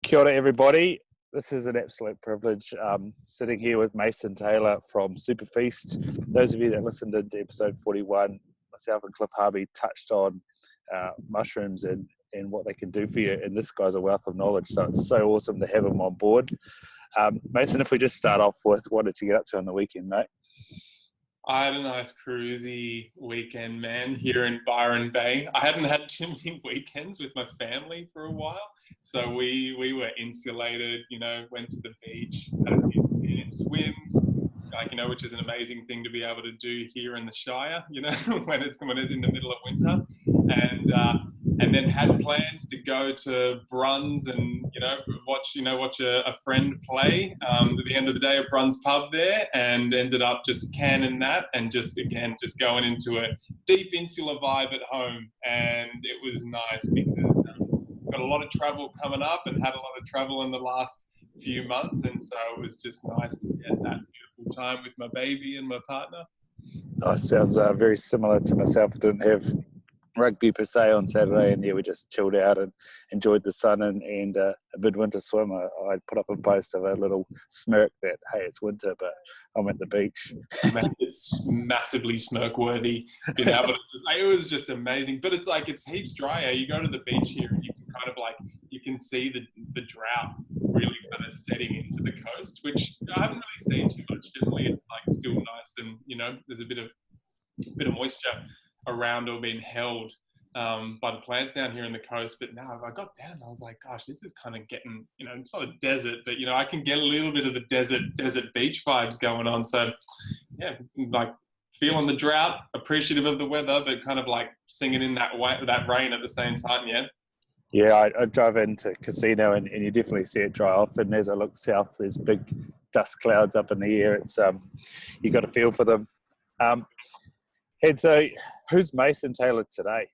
Kia ora, everybody. This is an absolute privilege sitting here with Mason Taylor from Superfeast. Those of you that listened into episode 41, myself and Cliff Harvey touched on mushrooms and what they can do for you, and this guy's a wealth of knowledge, so it's so awesome to have him on board. Mason, if we just start off with, what did you get up to on the weekend, mate? I had a nice cruisy weekend, man, here in Byron Bay. I hadn't had too many weekends with my family for a while, so we were insulated, went to the beach, had a few swims, which is an amazing thing to be able to do here in the Shire, when it's in the middle of winter, and then had plans to go to Bruns and watch a friend play at the end of the day at Bruns pub there, and ended up just canning that and just going into a deep insular vibe at home. And it was nice because got a lot of travel coming up and had a lot of travel in the last few months, and so it was just nice to get that beautiful time with my baby and my partner. Oh, sounds very similar to myself. I didn't have rugby per se on Saturday, and we just chilled out and enjoyed the sun and a midwinter swim. I put up a post of a little smirk that, hey, it's winter, but I'm at the beach. Man, it's massively smirk worthy. It was just amazing, but it's heaps drier. You go to the beach here and you can you can see the drought really kind of setting into the coast, which I haven't really seen too much. Generally, it's still nice, and there's a bit of moisture around or being held by the plants down here in the coast. But now I got down and I was like, gosh, this is kind of getting, it's not a desert, but I can get a little bit of the desert beach vibes going on. So yeah, feeling the drought, appreciative of the weather, but kind of singing in that rain at the same time. Yeah, I drove into Casino and you definitely see it dry off. And as I look south, there's big dust clouds up in the air. It's you got to feel for them. And so, who's Mason Taylor today?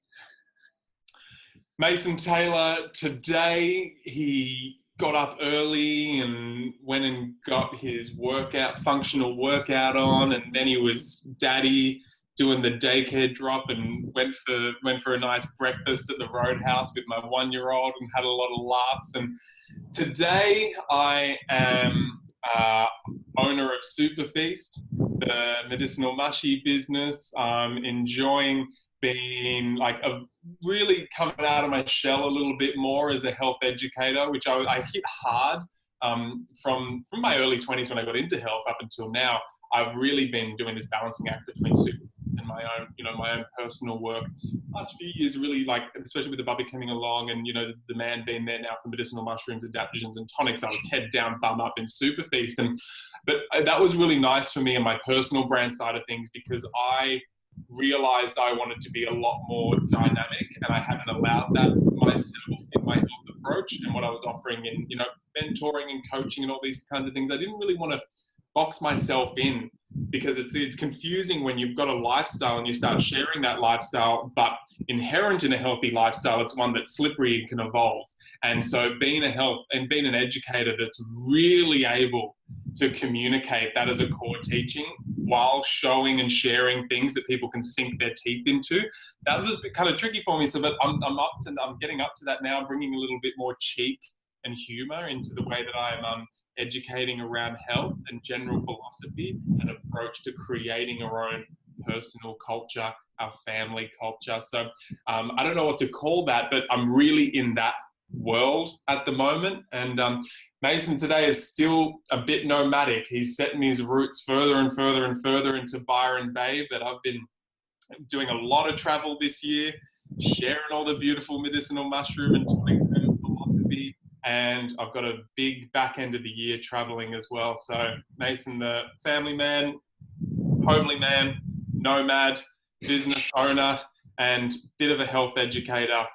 Mason Taylor today, he got up early and went and got his functional workout on, and then he was daddy doing the daycare drop and went for a nice breakfast at the Roadhouse with my 1-year-old and had a lot of laughs. And today I am owner of Superfeast, the medicinal mushy business. Enjoying being really coming out of my shell a little bit more as a health educator, which I hit hard from my early 20s when I got into health up until now. I've really been doing this balancing act between super and my own personal work. Last few years, really, especially with the bubby coming along and, the man being there now for medicinal mushrooms, adaptogens and tonics, I was head down, bum up in Superfeast. But that was really nice for me and my personal brand side of things, because I realized I wanted to be a lot more dynamic, and I hadn't allowed that myself in my health approach and what I was offering in, mentoring and coaching and all these kinds of things. I didn't really want to box myself in, because it's confusing when you've got a lifestyle and you start sharing that lifestyle, but inherent in a healthy lifestyle, it's one that's slippery and can evolve. And so being an educator that's really able to communicate that as a core teaching while showing and sharing things that people can sink their teeth into, that was kind of tricky for me. So, but I'm getting up to that now, bringing a little bit more cheek and humor into the way that I'm educating around health and general philosophy and approach to creating our own personal culture, our family culture. So I don't know what to call that, but I'm really in that world at the moment. And Mason today is still a bit nomadic. He's setting his roots further and further and further into Byron Bay, but I've been doing a lot of travel this year, sharing all the beautiful medicinal mushroom and tonic philosophy. And I've got a big back end of the year traveling as well. So Mason, the family man, homely man, nomad, business owner, and bit of a health educator.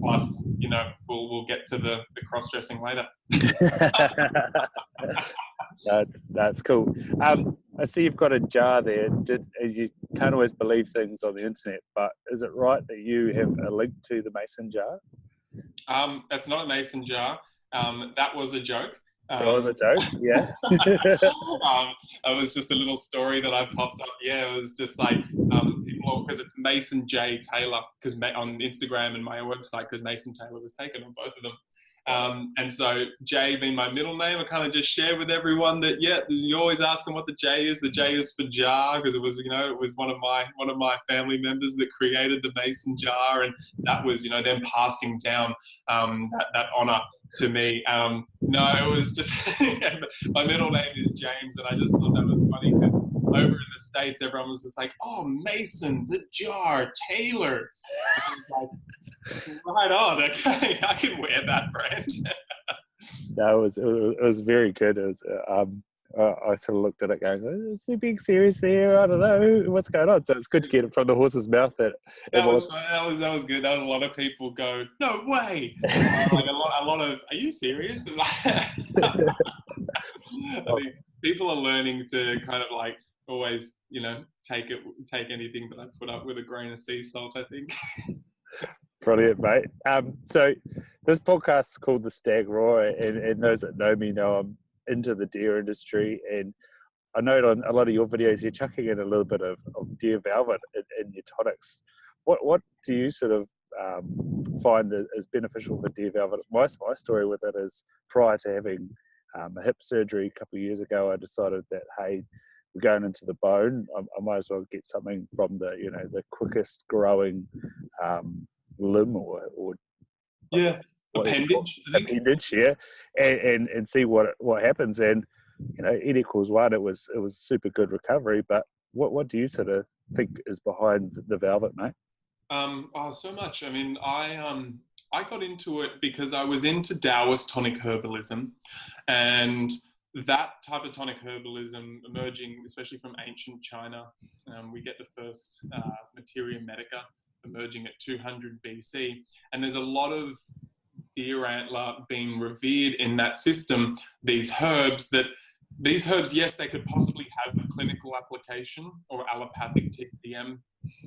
Plus, we'll get to the cross-dressing later. That's cool. I see you've got a jar there. You can't always believe things on the internet, but is it right that you have a link to the Mason jar? That's not a Mason jar. That was a joke. That was a joke, yeah. It was just a little story that I popped up. Yeah, it was just people, because it's Mason J Taylor, because on Instagram and my website, because Mason Taylor was taken on both of them. And so J being my middle name, I kind of just share with everyone that, yeah, you always ask them what the J is. The J is for jar, because it was, it was one of my family members that created the mason jar, and that was, them passing down that honor to me. No, it was just my middle name is James, and I just thought that was funny because over in the States, everyone was just like, "Oh, Mason, the jar, Taylor." And I was like, right on, okay, I can wear that brand. No, it was very good. It was, I sort of looked at it going, is he being serious there? I don't know what's going on. So it's good to get it from the horse's mouth. That was fun. That was good. That was a lot of people go, "No way!" Like a lot of, "Are you serious?" I think people are learning to kind of like always, take anything that I put up with a grain of sea salt, I think. Brilliant, mate. So this podcast is called the Stag Roar, and those that know me know I'm into the deer industry, and I know on a lot of your videos you're chucking in a little bit of deer velvet in your tonics. What do you sort of find is beneficial for deer velvet? My story with it is, prior to having a hip surgery a couple of years ago, I decided that, hey, we're going into the bone. I might as well get something from the quickest growing limb or yeah, appendage. I think. Appendage, yeah, and see what happens. And N equals 1. It was super good recovery. But what do you sort of think is behind the velvet, mate? So much. I mean, I got into it because I was into Taoist tonic herbalism, and that type of tonic herbalism emerging, especially from ancient China. We get the first Materia Medica emerging at 200 BC, and there's a lot of deer antler being revered in that system. These herbs, yes, they could possibly have a clinical application or allopathic TCM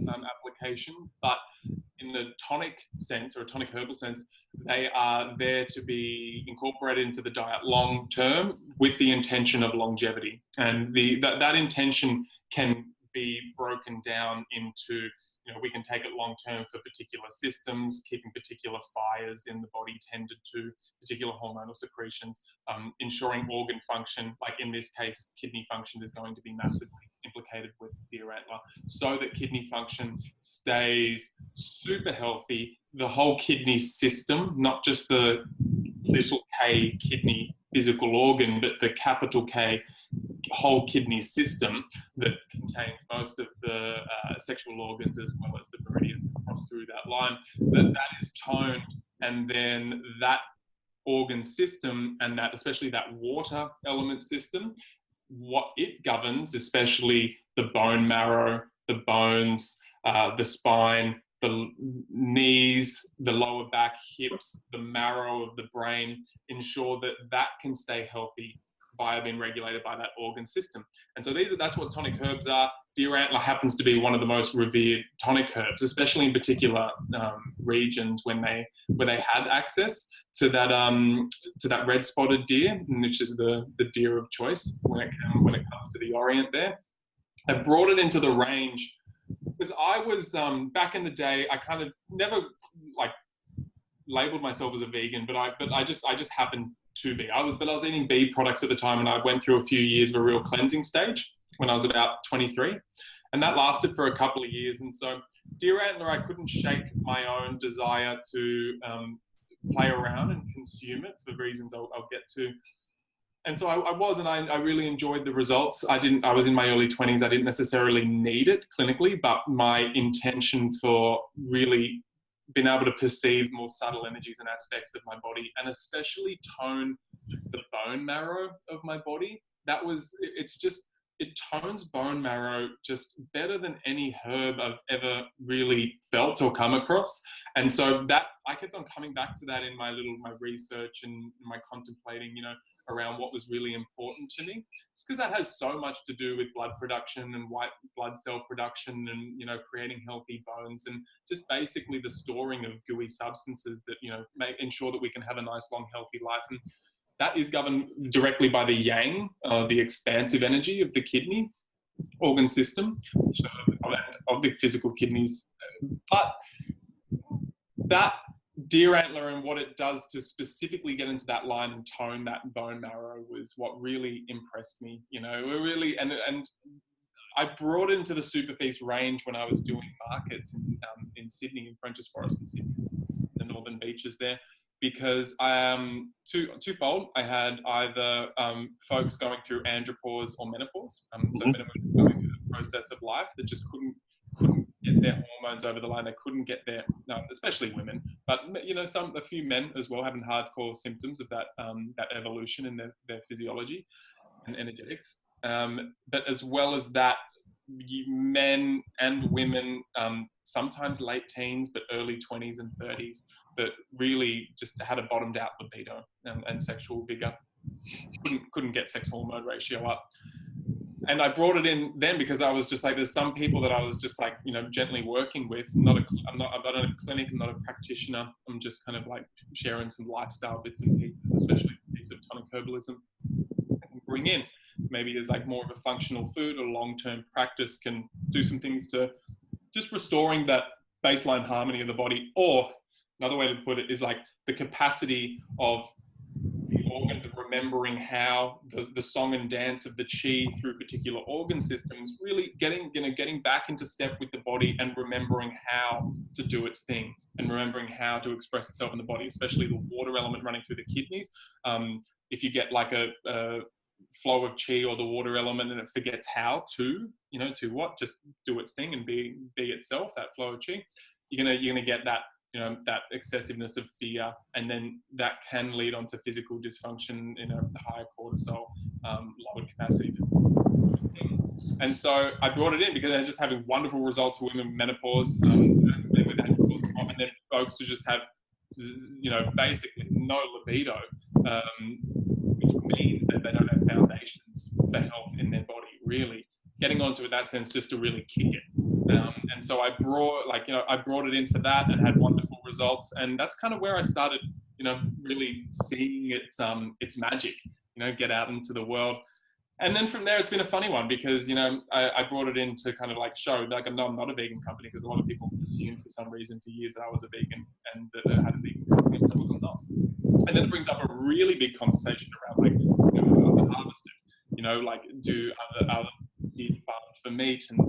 application, but in the tonic sense, or a tonic herbal sense, they are there to be incorporated into the diet long term with the intention of longevity. And that intention can be broken down into, we can take it long term for particular systems, keeping particular fires in the body tended to, particular hormonal secretions, ensuring organ function, like in this case, kidney function is going to be massively implicated with deer antler, so that kidney function stays super healthy. The whole kidney system, not just the little K kidney physical organ, but the capital K whole kidney system that contains most of the sexual organs as well as the meridians that cross through that line, that is toned, and then that organ system, and that especially that water element system, what it governs, especially the bone marrow, the bones, the spine, the knees, the lower back, hips, the marrow of the brain, ensure that can stay healthy via being regulated by that organ system. And so that's what tonic herbs are. Deer antler happens to be one of the most revered tonic herbs, especially in particular regions where they had access to that red spotted deer, which is the deer of choice when it comes to the Orient there. I brought it into the range because I was back in the day, I kind of never like labeled myself as a vegan, but I just happened to be. I was eating bee products at the time, and I went through a few years of a real cleansing stage when I was about 23, and that lasted for a couple of years. And so deer antler, I couldn't shake my own desire to play around and consume it for reasons I'll get to. And so I really enjoyed the results. I was in my early 20s. I didn't necessarily need it clinically, but my intention for really being able to perceive more subtle energies and aspects of my body, and especially tone the bone marrow of my body. It tones bone marrow just better than any herb I've ever really felt or come across. And so that I kept on coming back to that in my research and my contemplating, around what was really important to me, just because that has so much to do with blood production and white blood cell production and, creating healthy bones and just basically the storing of gooey substances that, ensure that we can have a nice, long, healthy life. And that is governed directly by the yang, the expansive energy of the kidney organ system, so of the physical kidneys. But that deer antler and what it does to specifically get into that line and tone that bone marrow was what really impressed me. You know, we really, and I brought into the Superfeast range when I was doing markets in Sydney, in French's Forest in Sydney, the northern beaches there, because twofold. I had either folks going through andropause or menopause, so going through the process of life that just couldn't get their hormones over the line. They couldn't get their, especially women, but you know, a few men as well having hardcore symptoms of that that evolution in their physiology and energetics. But as well as that, men and women, sometimes late teens, but early 20s and 30s, that really just had a bottomed out libido and sexual vigor, couldn't get sex hormone ratio up. And I brought it in then because I was just like, there's some people that I was just like, you know, gently working with. I'm not a clinic, I'm not a practitioner. I'm just kind of like sharing some lifestyle bits and pieces, especially a piece of tonic herbalism I can bring in. Maybe as like more of a functional food or long-term practice can do some things to just restoring that baseline harmony of the body. Or another way to put it is like the capacity of the organ, remembering how the song and dance of the chi through particular organ systems, really getting back into step with the body and remembering how to do its thing and remembering how to express itself in the body, especially the water element running through the kidneys. If you get like a flow of chi or the water element and it forgets how to, you know, to what, just do its thing and be itself, that flow of chi, you're gonna get that, you know, that excessiveness of fear, and then that can lead on to physical dysfunction, you know, the higher cortisol, lowered capacity. And so I brought it in because they're just having wonderful results for women with menopause, and then folks who just have, you know, basically no libido, which means that they don't have foundations for health in their body, really getting onto it in that sense just to really kick it. And so I brought it in for that and had wonderful results. And that's kind of where I started, you know, really seeing its magic, you know, get out into the world. And then from there, it's been a funny one because, you know, I brought it in to kind of like show, like, no, I'm not a vegan company, because a lot of people assumed for some reason for years that I was a vegan and that I had a vegan company. And look, I'm not. And then it brings up a really big conversation around, like, you know, how is it harvested? You know, like, do other deer farmed for meat, and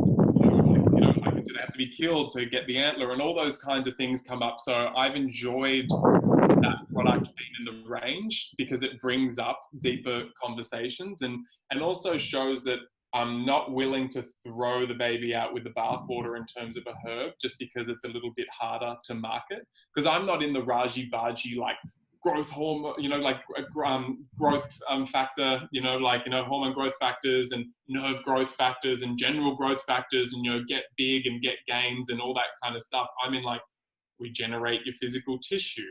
like, do they have to be killed to get the antler, and all those kinds of things come up. So I've enjoyed that product being in the range because it brings up deeper conversations and also shows that I'm not willing to throw the baby out with the bathwater in terms of a herb just because it's a little bit harder to market. Because I'm not in the raji-baji, like, growth hormone, you know, like growth factor, you know, like, you know, hormone growth factors and nerve growth factors and general growth factors, and, you know, get big and get gains and all that kind of stuff. I mean, like, regenerate your physical tissue,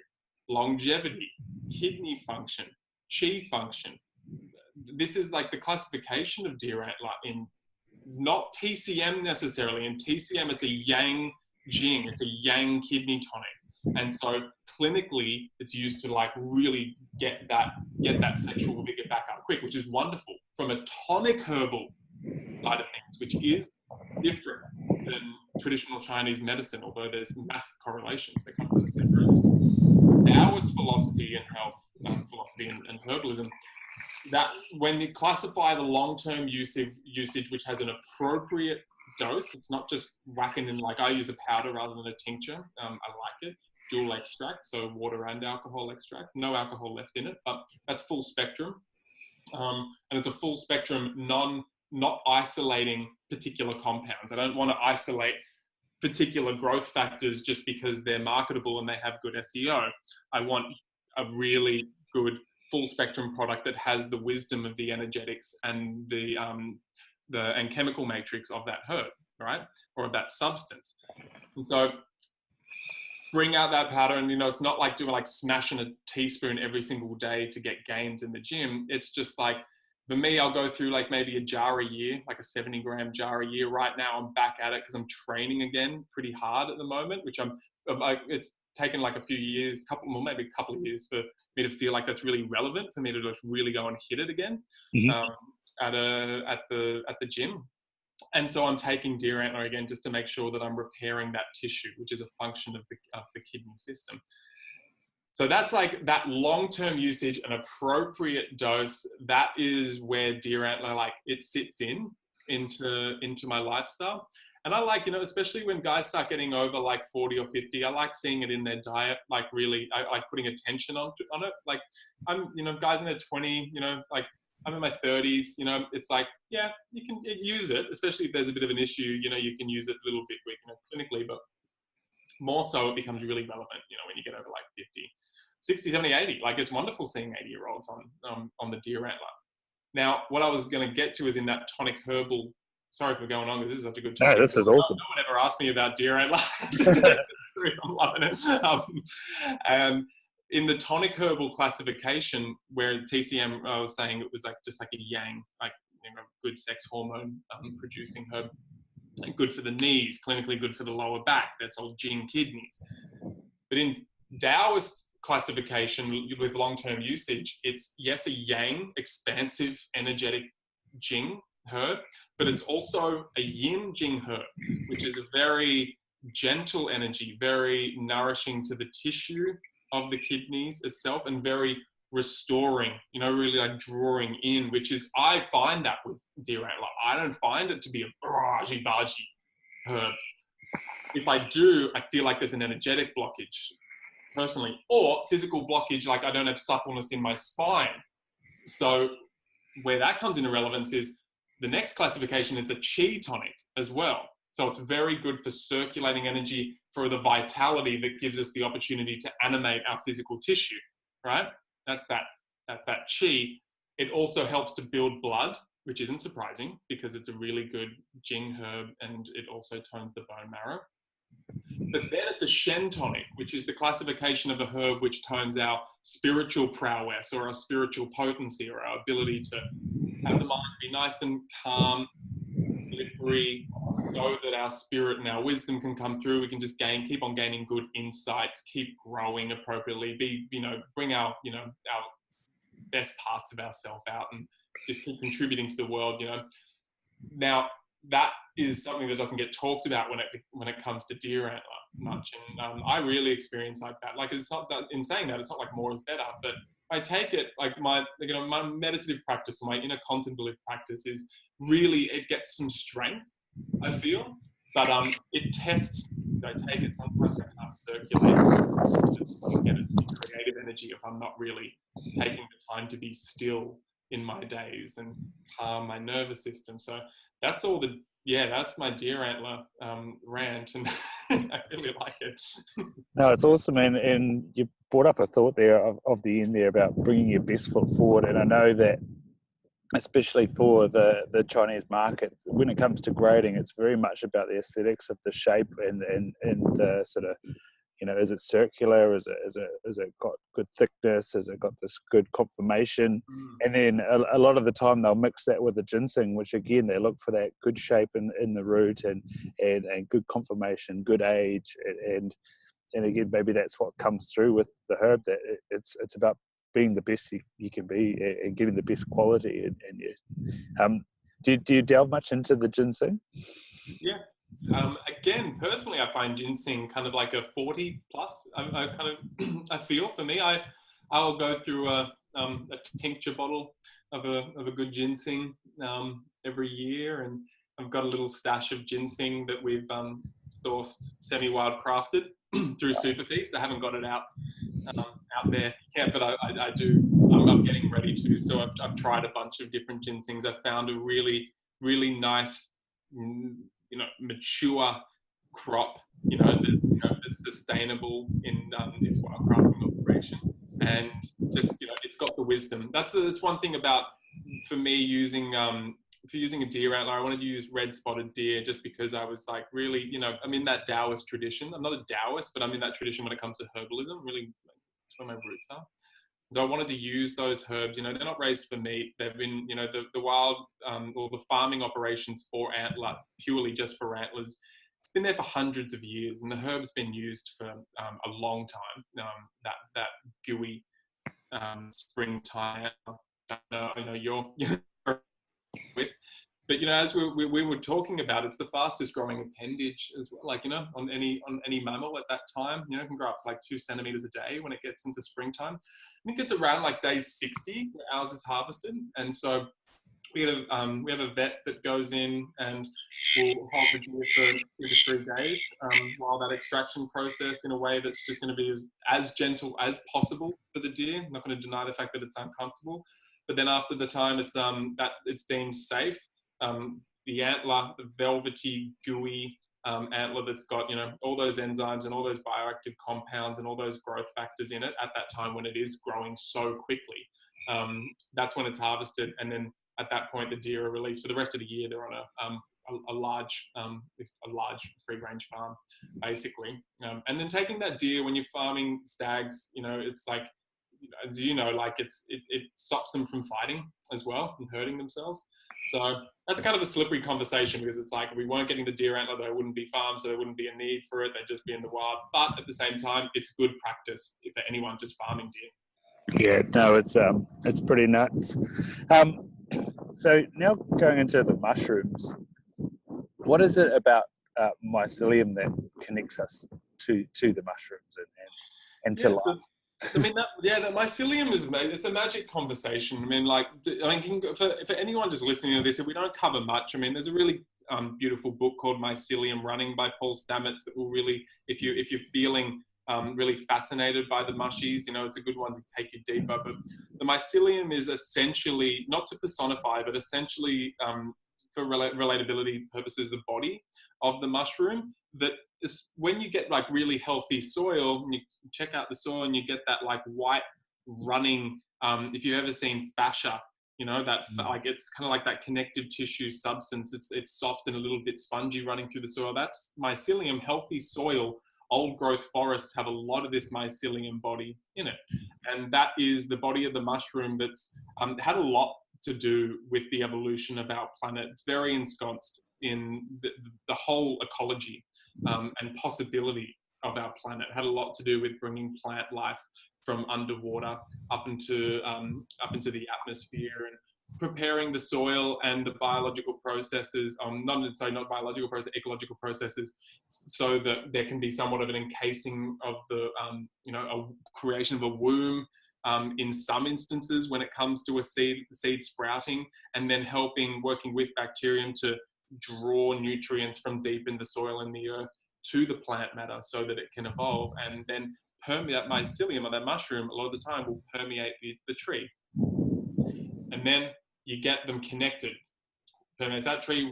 longevity, kidney function, chi function. This is like the classification of deer antler in not TCM necessarily. In TCM, it's a yang jing, it's a yang kidney tonic. And so clinically, it's used to like really get that sexual vigor back up quick, which is wonderful. From a tonic herbal side of things, which is different than traditional Chinese medicine, although there's massive correlations that come from the same root. Taoist philosophy and health philosophy and herbalism, that when you classify the long-term usage, which has an appropriate dose, it's not just whacking in, like I use a powder rather than a tincture. I like it. Dual extract, so water and alcohol extract. No alcohol left in it, but that's full spectrum. And it's a full spectrum, not isolating particular compounds. I don't want to isolate particular growth factors just because they're marketable and they have good SEO. I want a really good full spectrum product that has the wisdom of the energetics and the chemical matrix of that herb, right? Or of that substance. And so bring out that powder, and, you know, it's not like doing like smashing a teaspoon every single day to get gains in the gym. It's just like, for me, I'll go through like maybe a jar a year, like a 70-gram jar a year. Right now, I'm back at it because I'm training again pretty hard at the moment, which it's taken like a few years, maybe a couple of years for me to feel like that's really relevant for me to just really go and hit it again at the gym. And so I'm taking deer antler again just to make sure that I'm repairing that tissue, which is a function of the kidney system. So that's like that long-term usage, an appropriate dose. That is where deer antler, like, it sits into my lifestyle. And I like, especially when guys start getting over like 40 or 50, I like seeing it in their diet. Like, really, I like putting attention on it. Like, I'm, guys in their 20, like, I'm in my 30s, it's like, yeah, you can use it, especially if there's a bit of an issue, you can use it a little bit clinically, but more so it becomes really relevant, when you get over like 50, 60, 70, 80. Like, it's wonderful seeing 80-year-olds on the deer antler. Now, what I was going to get to is in that tonic herbal. Sorry for going on, because this is such a good topic. No, this is awesome. No one ever asked me about deer antler. I'm loving it. And in the tonic herbal classification, where TCM, I was saying it was like just like a yang, like, good sex hormone producing herb, good for the knees, clinically good for the lower back. That's all Jing kidneys. But in Taoist classification with long-term usage, it's, yes, a yang, expansive, energetic Jing herb, but it's also a yin Jing herb, which is a very gentle energy, very nourishing to the tissue of the kidneys itself, and very restoring, really like drawing in, which is, I find that with deer antler. I don't find it to be a bargy herb. If I do, I feel like there's an energetic blockage, personally, or physical blockage, like I don't have suppleness in my spine. So where that comes into relevance is the next classification. It's a chi tonic as well. So it's very good for circulating energy, for the vitality that gives us the opportunity to animate our physical tissue, right? That's that chi. It also helps to build blood, which isn't surprising because it's a really good Jing herb, and it also tones the bone marrow. But then it's a Shen tonic, which is the classification of a herb which tones our spiritual prowess, or our spiritual potency, or our ability to have the mind be nice and calm, slippery, so that our spirit and our wisdom can come through. We can just keep on gaining good insights, keep growing appropriately, bring our best parts of ourselves out, and just keep contributing to the world. Now, that is something that doesn't get talked about when it comes to deer antler much, and I really experience like that. Like, it's not that, in saying that, it's not like more is better, but I take it like my meditative practice, or my inner contemplative practice, is really, it gets some strength, I feel, but it tests. I take it, sometimes I can't circulate, just get a creative energy if I'm not really taking the time to be still in my days and calm my nervous system. So that's all that's my deer antler rant, and I really like it. No, it's awesome, and you brought up a thought there of the end there about bringing your best foot forward, and I know that especially for the Chinese market, when it comes to grading, it's very much about the aesthetics of the shape and the sort of, is it circular? Is it got good thickness? Has it got this good conformation? And then a lot of the time they'll mix that with the ginseng, which again, they look for that good shape in the root and good conformation, good age, and again, maybe that's what comes through with the herb, that it's about being the best you can be and getting the best quality in you. Do you delve much into the ginseng? Yeah. Again, personally, I find ginseng kind of like a 40 plus. I feel, for me, I'll go through a tincture bottle of a good ginseng every year, and I've got a little stash of ginseng that we've sourced semi-wild crafted through Superfeast. I haven't got it out there yet, but I do. I'm getting ready to. So I've tried a bunch of different ginsengs. I've found a really, really nice, mature crop, that's sustainable in its wild crafting operation, and just, it's got the wisdom. That's one thing about, for me, using if you're using a deer antler, I wanted to use red spotted deer just because I was like, really, I'm in that Taoist tradition. I'm not a Taoist, but I'm in that tradition when it comes to herbalism. Really, that's where my roots are. So I wanted to use those herbs. They're not raised for meat. They've been, the wild or the farming operations for antler, purely just for antlers, it's been there for hundreds of years, and the herb's been used for a long time. That gooey springtime, I know you're with. But as we were talking about, it's the fastest growing appendage as well. Like on any mammal at that time, it can grow up to like 2 centimeters a day when it gets into springtime. I think it's around like day 60 where ours is harvested, and so we have a vet that goes in and will hold the deer for 2 to 3 days while that extraction process in a way that's just going to be as gentle as possible for the deer. I'm not going to deny the fact that it's uncomfortable, but then after the time that it's deemed safe, the antler, the velvety, gooey antler that's got all those enzymes and all those bioactive compounds and all those growth factors in it at that time when it is growing so quickly, that's when it's harvested, and then at that point the deer are released. For the rest of the year they're on a large free range farm basically, and then taking that deer when you're farming stags, it's like, as like it stops them from fighting as well and hurting themselves. So that's kind of a slippery conversation, because it's like, if we weren't getting the deer antler, there wouldn't be farms, so there wouldn't be a need for it, they'd just be in the wild. But at the same time, it's good practice for anyone just farming deer. Yeah, no, it's pretty nuts. So now going into the mushrooms, what is it about mycelium that connects us to the mushrooms and to life? I mean, that mycelium it's a magic conversation. I mean, for anyone just listening to this, if we don't cover much, I mean, there's a really beautiful book called Mycelium Running by Paul Stamets that will really, if you're feeling really fascinated by the mushies, it's a good one to take you deeper. But the mycelium is essentially, not to personify, but essentially for relatability purposes, the body of the mushroom. That is, when you get like really healthy soil, and you check out the soil and you get that like white running, if you've ever seen fascia, that like, it's kind of like that connective tissue substance. It's soft and a little bit spongy running through the soil. That's mycelium. Healthy soil, old growth forests have a lot of this mycelium body in it, and that is the body of the mushroom that's had a lot to do with the evolution of our planet. It's very ensconced in the whole ecology and possibility of our planet. It had a lot to do with bringing plant life from underwater up into the atmosphere, and preparing the soil and the biological processes, not biological process, ecological processes, so that there can be somewhat of an encasing of the, a creation of a womb in some instances when it comes to a seed sprouting, and then working with bacterium to draw nutrients from deep in the soil and the earth to the plant matter so that it can evolve, and then that mycelium or that mushroom a lot of the time will permeate the tree. And then you get them connected. Permeates that tree,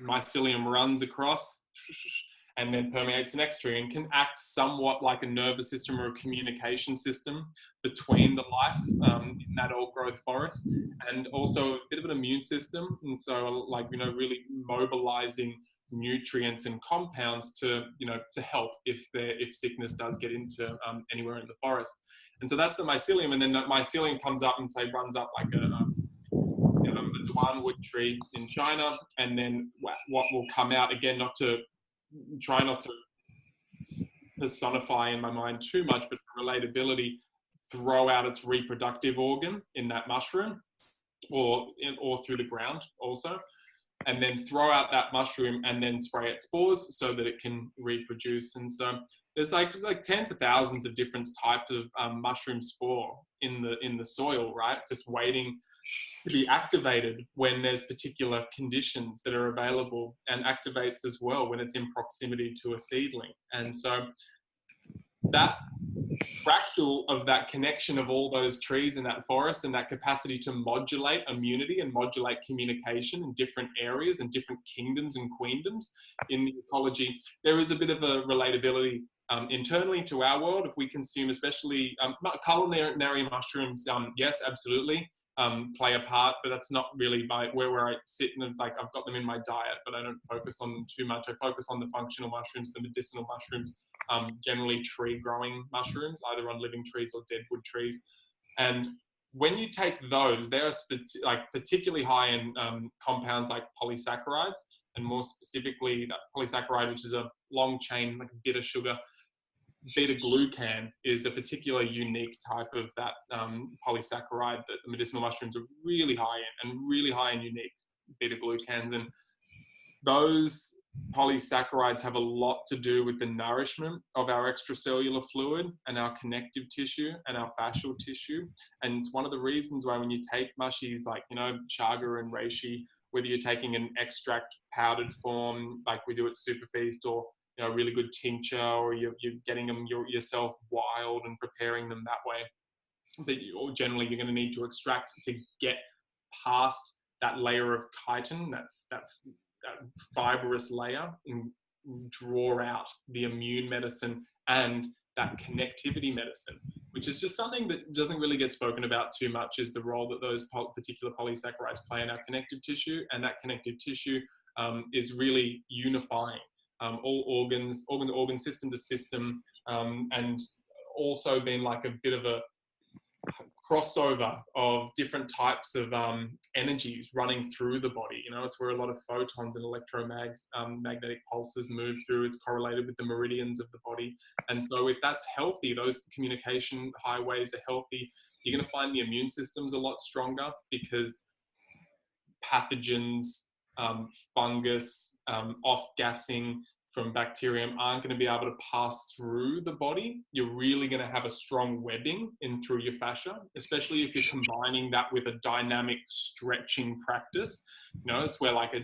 mycelium runs across, and then permeates the next tree, and can act somewhat like a nervous system or a communication system between the life in that old growth forest, and also a bit of an immune system. And so, really mobilizing nutrients and compounds to help if sickness does get into anywhere in the forest. And so that's the mycelium. And then the mycelium comes up and runs up like a Duanwood tree in China, and then what will come out, again, not to personify in my mind too much, but for relatability, throw out its reproductive organ in that mushroom, or through the ground also, and then throw out that mushroom and then spray its spores so that it can reproduce. And so there's like tens of thousands of different types of mushroom spore in the soil, right? Just waiting to be activated when there's particular conditions that are available, and activates as well when it's in proximity to a seedling. And so that fractal of that connection of all those trees in that forest, and that capacity to modulate immunity and modulate communication in different areas and different kingdoms and queendoms in the ecology, there is a bit of a relatability internally to our world. If we consume, especially culinary mushrooms, yes, absolutely, play a part, but that's not really where I sit, and like, I've got them in my diet, but I don't focus on them too much. I focus on the functional mushrooms, the medicinal mushrooms, generally tree growing mushrooms, either on living trees or deadwood trees. And when you take those, they are particularly high in compounds like polysaccharides, and more specifically that polysaccharide, which is a long chain, like a bitter sugar. Beta-glucan is a particular unique type of that polysaccharide that the medicinal mushrooms are really high in, and really high and unique. beta-glucans. And those polysaccharides have a lot to do with the nourishment of our extracellular fluid and our connective tissue and our fascial tissue. And it's one of the reasons why when you take mushies like, chaga and reishi, whether you're taking an extract powdered form like we do at Superfeast, or a really good tincture, or you're getting them yourself wild and preparing them that way, but generally you're going to need to extract to get past that layer of chitin, that fibrous layer, and draw out the immune medicine and that connectivity medicine, which is just something that doesn't really get spoken about too much, is the role that those particular polysaccharides play in our connective tissue. And that connective tissue is really unifying all organ system to system, and also being like a bit of a crossover of different types of energies running through the body. It's where a lot of photons and magnetic pulses move through. It's correlated with the meridians of the body. And so if that's healthy, those communication highways are healthy, you're going to find the immune system's a lot stronger, because pathogens, fungus, off-gassing from bacterium aren't going to be able to pass through the body. You're really going to have a strong webbing in through your fascia, especially if you're combining that with a dynamic stretching practice. It's where like a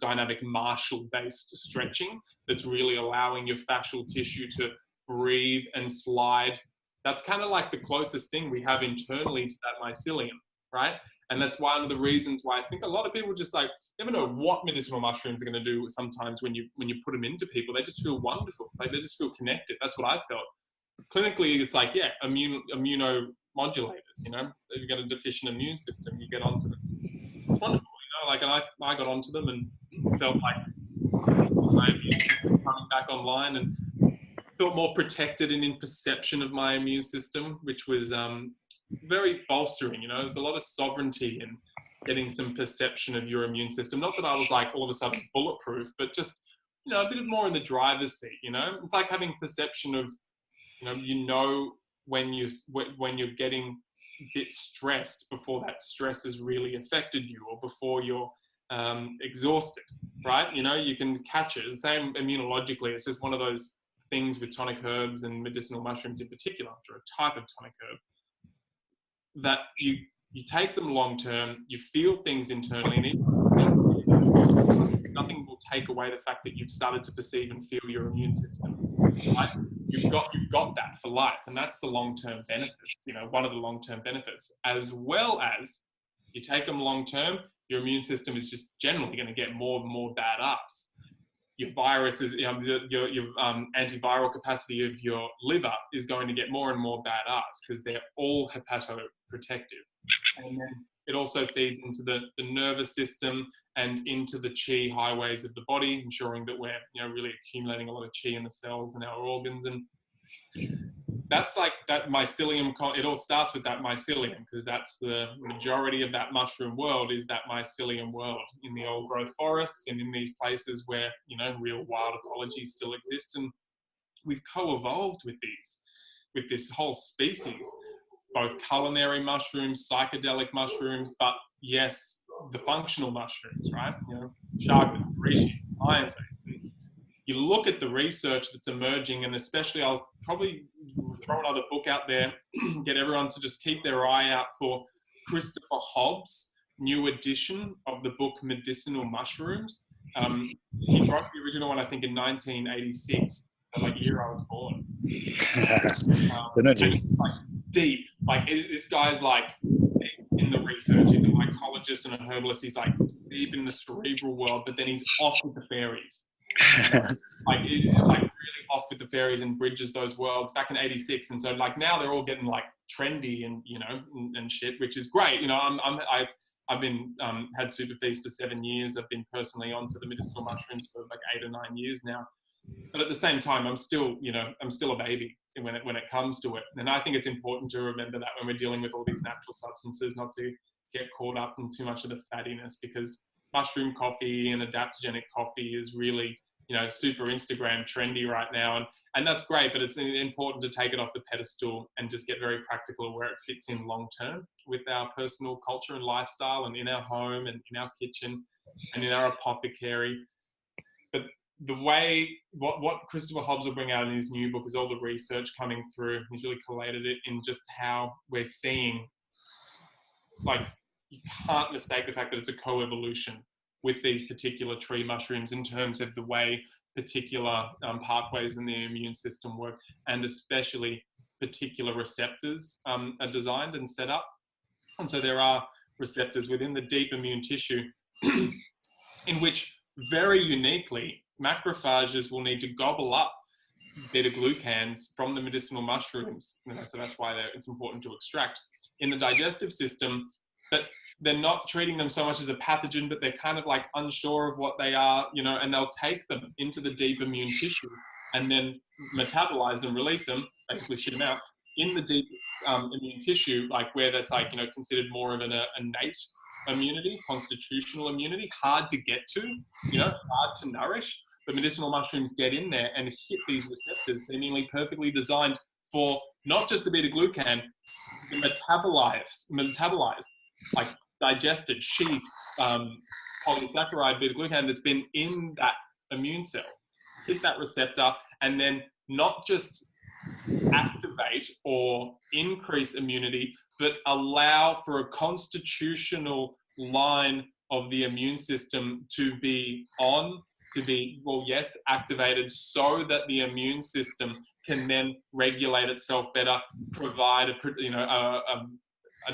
dynamic Marshall-based stretching that's really allowing your fascial tissue to breathe and slide. That's kind of like the closest thing we have internally to that mycelium, right? And that's one of the reasons why I think a lot of people just never know what medicinal mushrooms are going to do. Sometimes when you put them into people, they just feel wonderful. Like they just feel connected. That's what I felt. Clinically, it's like, immunomodulators, if you've got a deficient immune system, you get onto them. It's wonderful, and I got onto them and felt like my immune system coming back online, and felt more protected and in perception of my immune system, which was very bolstering. There's a lot of sovereignty in getting some perception of your immune system. Not that I was like all of a sudden bulletproof, but just a bit more in the driver's seat. It's like having perception of when you're getting a bit stressed before that stress has really affected you, or before you're exhausted, right? You can catch it. The same immunologically. It's just one of those things with tonic herbs and medicinal mushrooms in particular, or a type of tonic herb, that you take them long term, you feel things internally, and nothing will take away the fact that you've started to perceive and feel your immune system. Right? You've got that for life, and that's the long-term benefits. One of the long-term benefits, as well as you take them long term, your immune system is just generally going to get more and more badass. Your viruses, your antiviral capacity of your liver is going to get more and more badass, because they're all hepatoprotective. And then it also feeds into the nervous system and into the chi highways of the body, ensuring that we're really accumulating a lot of chi in the cells and our organs. And that's like that mycelium. It all starts with that mycelium, because that's the majority of that mushroom world, is that mycelium world in the old growth forests and in these places where real wild ecology still exists. And we've co-evolved with this whole species, both culinary mushrooms, psychedelic mushrooms, but yes, the functional mushrooms, right? Chaga, reishi, lion's manes. You look at the research that's emerging, and especially I'll probably throw another book out there, get everyone to just keep their eye out for Christopher Hobbs' new edition of the book Medicinal Mushrooms. He wrote the original one, I think, in 1986, the year I was born. Deep. This guy's deep in the research. He's a mycologist and a herbalist. He's deep in the cerebral world, but then he's off with the fairies. Really off with the fairies, and bridges those worlds back in 86. And so now they're all getting trendy and and shit, which is great. I've been had Superfeast for 7 years. I've been personally onto the medicinal mushrooms for 8 or 9 years now. But at the same time, I'm still a baby when it comes to it. And I think it's important to remember that when we're dealing with all these natural substances, not to get caught up in too much of the fattiness, because mushroom coffee and adaptogenic coffee is really super Instagram trendy right now, and that's great, but it's important to take it off the pedestal and just get very practical where it fits in long term with our personal culture and lifestyle, and in our home and in our kitchen. and in our apothecary. But the way, what Christopher Hobbs will bring out in his new book is all the research coming through. He's really collated it in just how we're seeing, like, you can't mistake the fact that it's a co-evolution with these particular tree mushrooms in terms of the way particular pathways in the immune system work, and especially particular receptors are designed and set up. And so there are receptors within the deep immune tissue in which, very uniquely, macrophages will need to gobble up beta-glucans from the medicinal mushrooms. So that's why it's important to extract in the digestive system. But they're not treating them so much as a pathogen, but they're kind of like unsure of what they are, and they'll take them into the deep immune tissue and then metabolize them, release them, basically shit them out in the deep immune tissue, like where that's like, considered more of an innate immunity, constitutional immunity, hard to get to, hard to nourish. But medicinal mushrooms get in there and hit these receptors, seemingly perfectly designed for not just the beta-glucan, the metabolize, like digested, sheathed polysaccharide beta-glucan that's been in that immune cell, hit that receptor, and then not just activate or increase immunity, but allow for a constitutional line of the immune system to be activated, so that the immune system can then regulate itself better, provide a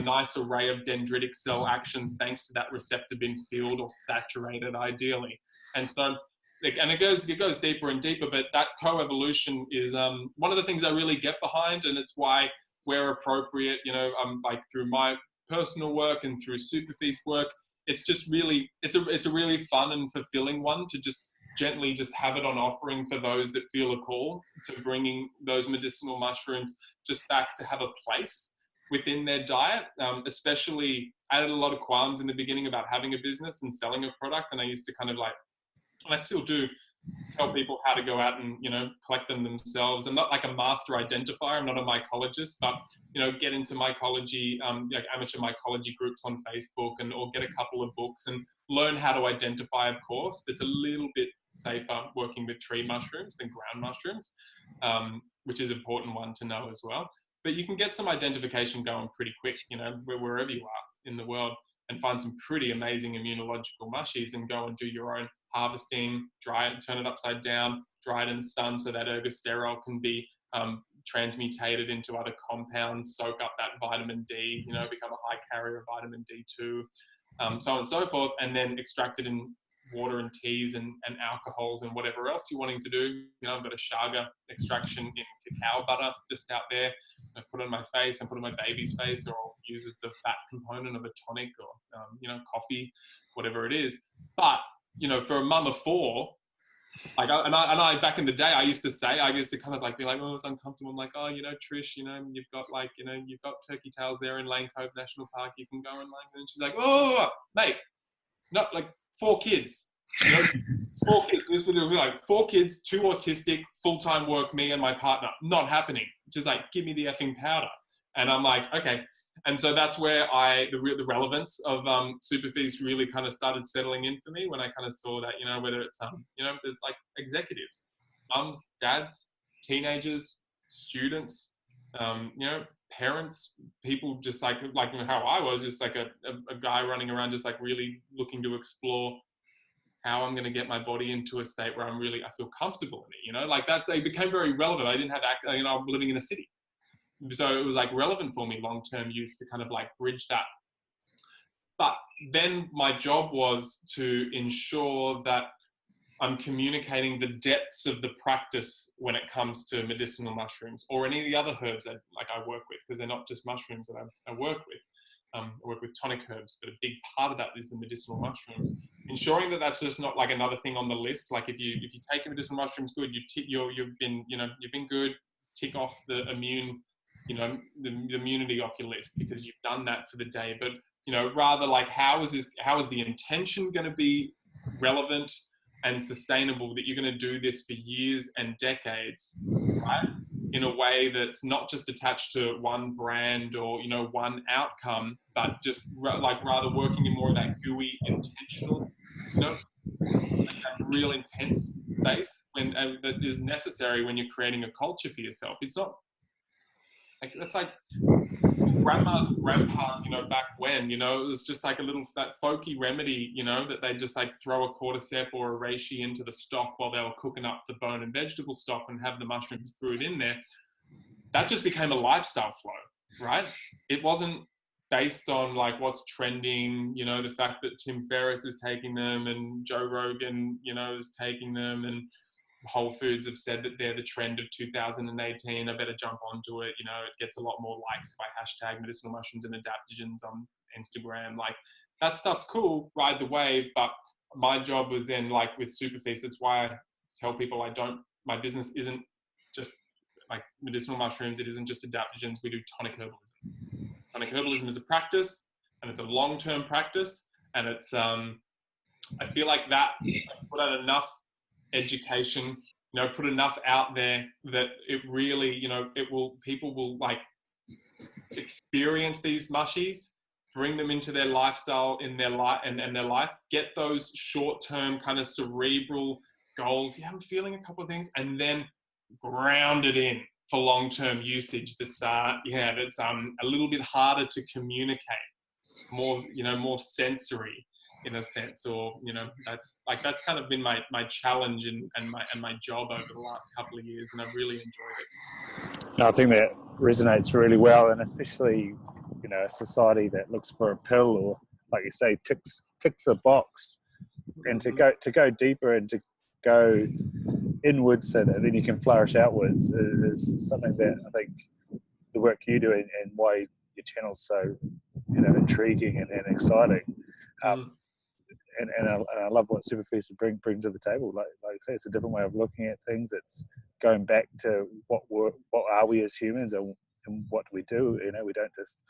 nice array of dendritic cell action thanks to that receptor being filled or saturated ideally. And so, and it goes deeper and deeper, but that co-evolution is one of the things I really get behind, and it's why, where appropriate, like through my personal work and through Superfeast work, it's just really, it's a really fun and fulfilling one to just gently just have it on offering for those that feel a call to bringing those medicinal mushrooms just back to have a place within their diet. Especially, I had a lot of qualms in the beginning about having a business and selling a product, and I used to kind of like, and I still do, tell people how to go out and collect them themselves. I'm not like a master identifier. I'm not a mycologist, but get into mycology, like amateur mycology groups on Facebook, or get a couple of books and learn how to identify. Of course, it's a little bit safer working with tree mushrooms than ground mushrooms, which is an important one to know as well. But you can get some identification going pretty quick, wherever you are in the world, and find some pretty amazing immunological mushies and go and do your own harvesting, dry it, turn it upside down, dry it in the sun so that ergosterol can be transmutated into other compounds, soak up that vitamin D, become a high carrier of vitamin D2, so on and so forth, and then extract it in water and teas and alcohols and whatever else you're wanting to do. I've got a chaga extraction in cacao butter just out there. I put it on my face and put it on my baby's face, or I'll use as the fat component of a tonic, or coffee, whatever it is. But for a mum of four, like, I back in the day, I used to kind of like be like, oh, it's uncomfortable. I'm like, oh, Trish, you've got like, you've got turkey tails there in Lane Cove National Park. You can go and like, and she's like, oh, mate, not like 4 kids. 4 kids. This would be like 4 kids, 2 autistic, full-time work, me and my partner. Not happening. Just like, give me the effing powder. And I'm like, okay. And so that's where the relevance of Superfeast really kind of started settling in for me, when I kind of saw that, whether it's, there's like executives, mums, dads, teenagers, students, parents, people just like how I was, just like a guy running around just like really looking to explore how I'm going to get my body into a state where I feel comfortable in it, like it became very relevant. I didn't have, I'm living in a city. So it was like relevant for me long-term use to kind of like bridge that. But then my job was to ensure that I'm communicating the depths of the practice when it comes to medicinal mushrooms, or any of the other herbs that I work with, because they're not just mushrooms that I work with. I work with tonic herbs, but a big part of that is the medicinal mushrooms. Ensuring that that's just not like another thing on the list. Like if you take your medicinal mushrooms, good, you've been good. Tick off the immunity off your list because you've done that for the day. But rather like how is the intention going to be relevant and sustainable, that you're going to do this for years and decades, right? In a way that's not just attached to one brand or one outcome, but just rather working in more of that gooey intentional you know, a real intense space that is necessary when you're creating a culture for yourself. It's not like, that's like grandmas and grandpas, you know, back when, you know, it was just like a little that folky remedy, you know, that they just like throw a cordyceps or a reishi into the stock while they were cooking up the bone and vegetable stock and have the mushrooms brewed in there. That just became a lifestyle flow, right? It wasn't based on like what's trending, you know, the fact that Tim Ferriss is taking them and Joe Rogan, you know, is taking them, and Whole Foods have said that they're the trend of 2018. I better jump onto it. You know, it gets a lot more likes by hashtag medicinal mushrooms and adaptogens on Instagram. Like, that stuff's cool, ride the wave. But my job was then, like with Superfeast, it's why I tell people my business isn't just like medicinal mushrooms. It isn't just adaptogens. We do tonic herbalism. Tonic herbalism is a practice, and it's a long-term practice. And it's, I feel like that I put out enough education, you know, put enough out there that it really, you know, people will like experience these mushies, bring them into their lifestyle, in their life and their life, get those short-term kind of cerebral goals. Yeah, I'm feeling a couple of things, and then ground it in for long-term usage. That's a little bit harder to communicate, more, you know, more sensory in a sense, or, you know, that's kind of been my challenge and my job over the last couple of years, and I've really enjoyed it. No, I think that resonates really well, and especially, you know, a society that looks for a pill, or like you say, ticks the box, and to go deeper and to go inwards, so that then you can flourish outwards, is something that I think the work you do and why your channel's so, you know, intriguing and exciting. And I love what Superfeast bring to the table. Like I say, it's a different way of looking at things. It's going back to what are we as humans, and what do we do? You know, we don't just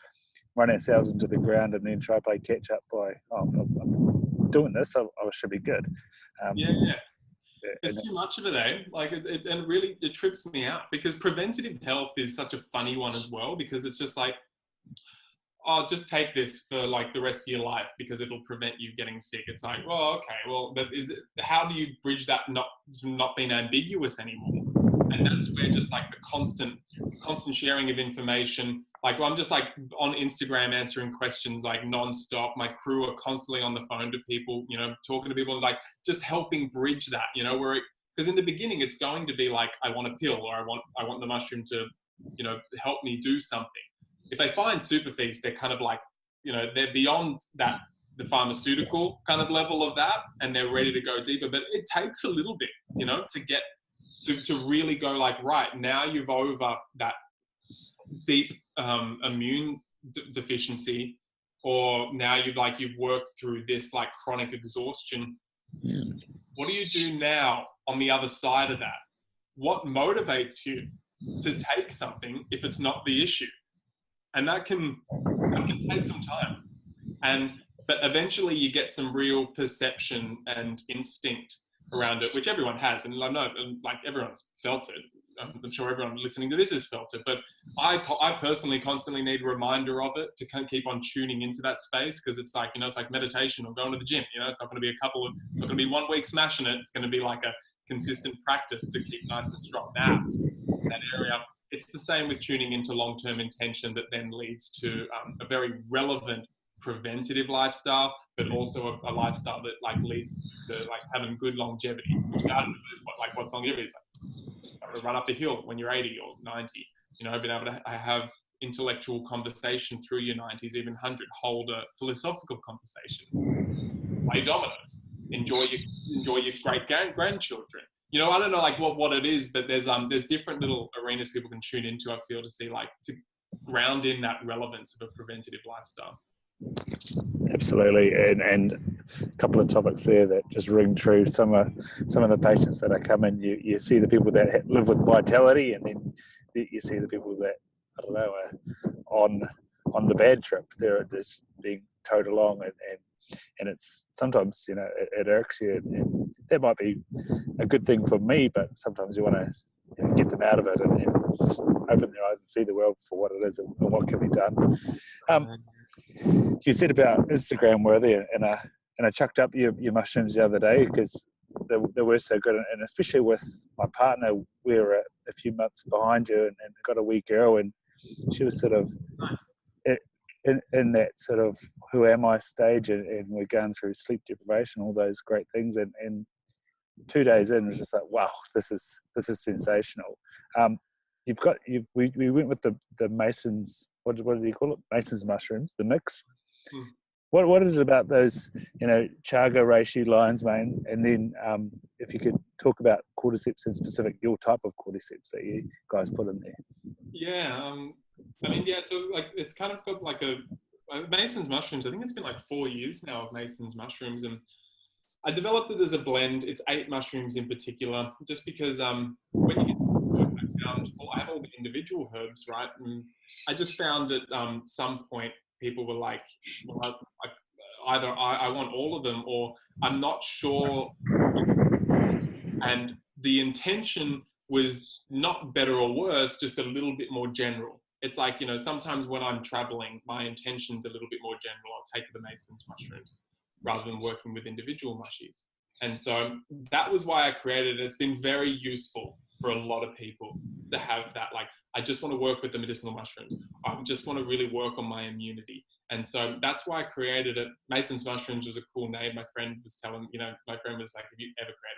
run ourselves into the ground and then try to play catch up by, I'm doing this, I should be good. Yeah. There's too much of it, eh? Like, and really, it trips me out, because preventative health is such a funny one as well, because it's just like, oh, just take this for like the rest of your life because it'll prevent you getting sick. It's like, well, okay, well, but how do you bridge that not being ambiguous anymore? And that's where just like the constant sharing of information. Like, I'm just like on Instagram answering questions like nonstop. My crew are constantly on the phone to people, you know, talking to people, like just helping bridge that, you know, because in the beginning it's going to be like, I want a pill, or I want the mushroom to, you know, help me do something. If they find Superfeast, they're kind of like, you know, they're beyond that, the pharmaceutical kind of level of that, and they're ready to go deeper. But it takes a little bit, you know, to get to really go like, right, now you've over that deep immune deficiency, or now you've worked through this like chronic exhaustion. What do you do now on the other side of that? What motivates you to take something if it's not the issue? And that can take some time. But eventually you get some real perception and instinct around it, which everyone has. And I know, like, everyone's felt it. I'm sure everyone listening to this has felt it. But I personally constantly need a reminder of it, to kind of keep on tuning into that space, because it's like, you know, it's like meditation or going to the gym. You know, it's not going to be it's not going to be 1 week smashing it. It's going to be like a consistent practice to keep nice and strong that area. It's the same with tuning into long-term intention, that then leads to a very relevant preventative lifestyle, but also a lifestyle that like leads to like having good longevity. Which what's longevity? It's like run up the hill when you're 80 or 90. You know, being able to have intellectual conversation through your 90s, even 100. Hold a philosophical conversation. Play dominoes. Enjoy your great grandchildren. You know, I don't know like what it is, but there's different little arenas people can tune into, I feel, to see, like, to ground in that relevance of a preventative lifestyle. Absolutely, and a couple of topics there that just ring true. Some of the patients that are coming, you see the people that live with vitality, and then you see the people that, I don't know, are on the bad trip. They're just being towed along, and it's sometimes, you know, it irks you, and that might be a good thing for me, but sometimes you want to, you know, get them out of it and just open their eyes and see the world for what it is and what can be done. You said about Instagram worthy, and and I chucked up your mushrooms the other day because they were so good, and especially with my partner, we were a few months behind you, and got a wee girl, and she was sort of in that sort of who am I stage, and we're going through sleep deprivation, all those great things, and 2 days in, it was just like, wow, this is sensational. We went with the Mason's, what do you call it? Mason's mushrooms, the mix. What is it about those, chaga, reishi, lion's mane, and then if you could talk about cordyceps in specific, your type of cordyceps that you guys put in there? Yeah, so like it's kind of got like a Mason's mushrooms. I think it's been like 4 years now of Mason's mushrooms, and I developed it as a blend. It's 8 mushrooms in particular, just because when you get I have all the individual herbs, right? And I just found at some point people were like, well, either I want all of them, or I'm not sure. And the intention was not better or worse, just a little bit more general. It's like, sometimes when I'm traveling, my intention's a little bit more general. I'll take the Mason's mushrooms rather than working with individual mushies. And so that was why I created it. It's been very useful for a lot of people to have that. Like, I just want to work with the medicinal mushrooms. I just want to really work on my immunity. And so that's why I created it. Mason's mushrooms was a cool name. My friend was telling, my friend was like, if you ever create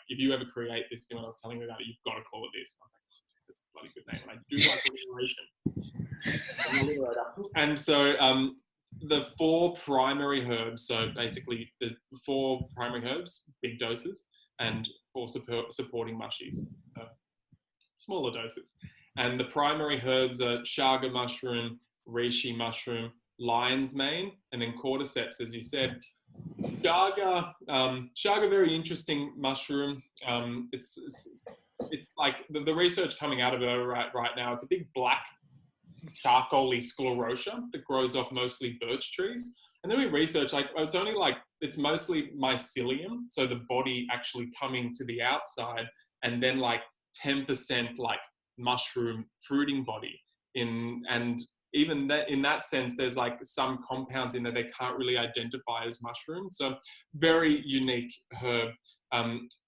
if you ever create this thing, when I was telling you about it, you've got to call it this. I was like, oh, that's a bloody good name. And I do like alliteration. And so the 4 primary herbs, so basically the 4 primary herbs, big doses, and 4 supporting mushies, smaller doses. And the primary herbs are chaga mushroom, reishi mushroom, lion's mane, and then cordyceps, as you said. Chaga, very interesting mushroom. It's like the research coming out of it right now. It's a big black charcoaly sclerotia that grows off mostly birch trees. And then we research, it's mostly mycelium, so the body actually coming to the outside, and then like 10% like mushroom fruiting body and even that, in that sense, there's like some compounds in there they can't really identify as mushrooms. So very unique herb.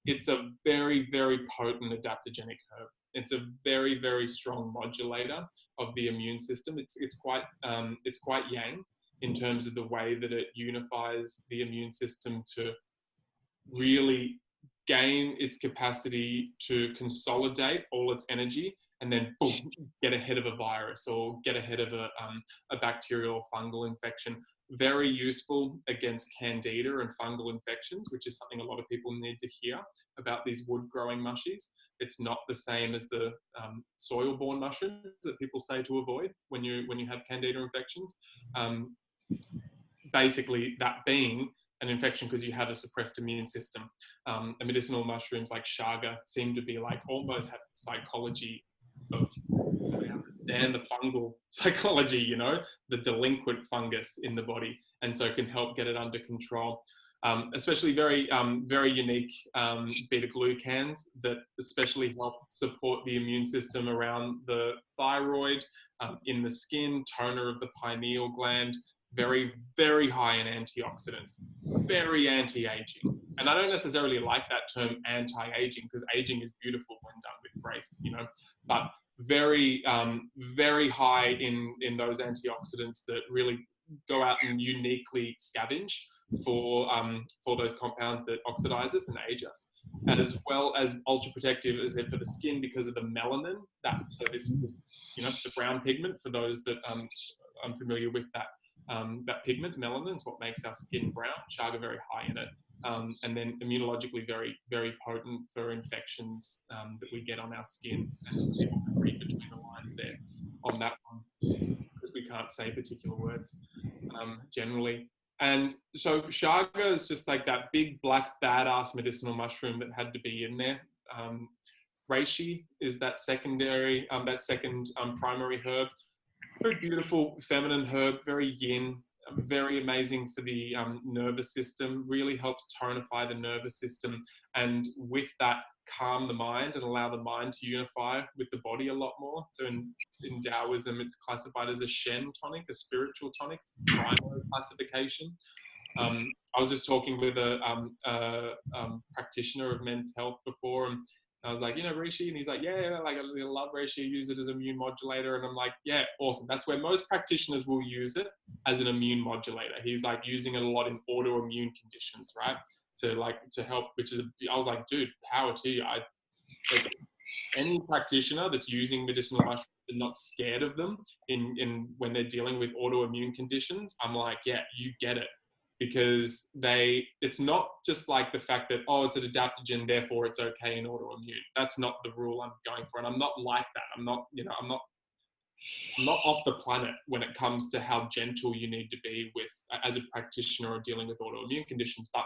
It's a very, very potent adaptogenic herb. It's a very, very strong modulator of the immune system. It's quite yang in terms of the way that it unifies the immune system to really gain its capacity to consolidate all its energy and then boom, get ahead of a virus or get ahead of a bacterial or fungal infection. Very useful against candida and fungal infections, which is something a lot of people need to hear about these wood-growing mushies. It's not the same as the soil-borne mushrooms that people say to avoid when you have candida infections. Basically, that being an infection because you have a suppressed immune system. And medicinal mushrooms like chaga seem to be like almost have the psychology of, they understand the fungal psychology, the delinquent fungus in the body, and so can help get it under control. Especially very, very unique beta glucans that especially help support the immune system around the thyroid, in the skin, toner of the pineal gland. Very, very high in antioxidants, very anti-aging. And I don't necessarily like that term anti-aging because aging is beautiful when done with grace, but very, very high in those antioxidants that really go out and uniquely scavenge for those compounds that oxidize us and age us, as well as ultra protective as for the skin because of the melanin. This the brown pigment, for those that unfamiliar with that. That pigment, melanin, is what makes our skin brown. Chaga very high in it. And then immunologically very, very potent for infections that we get on our skin. And so people can read between the lines there on that one because we can't say particular words generally. And so chaga is just like that big black badass medicinal mushroom that had to be in there. Reishi is that second primary herb. Very beautiful feminine herb, very yin, very amazing for the nervous system, really helps tonify the nervous system, and with that calm the mind and allow the mind to unify with the body a lot more. So in Taoism, it's classified as a Shen tonic, a spiritual tonic. It's the primary classification. I was just talking with a practitioner of men's health before, and I was like, reishi, and he's like, yeah, like I love reishi, use it as an immune modulator, and I'm like, yeah, awesome. That's where most practitioners will use it, as an immune modulator. He's like using it a lot in autoimmune conditions, right? To help, I was like, dude, power to you. Like, any practitioner that's using medicinal mushrooms and not scared of them in when they're dealing with autoimmune conditions, I'm like, yeah, you get it. Because it's not just like the fact that, oh, it's an adaptogen, therefore it's okay in autoimmune. That's not the rule I'm going for. And I'm not like that. I'm not off the planet when it comes to how gentle you need to be with, as a practitioner or dealing with autoimmune conditions. But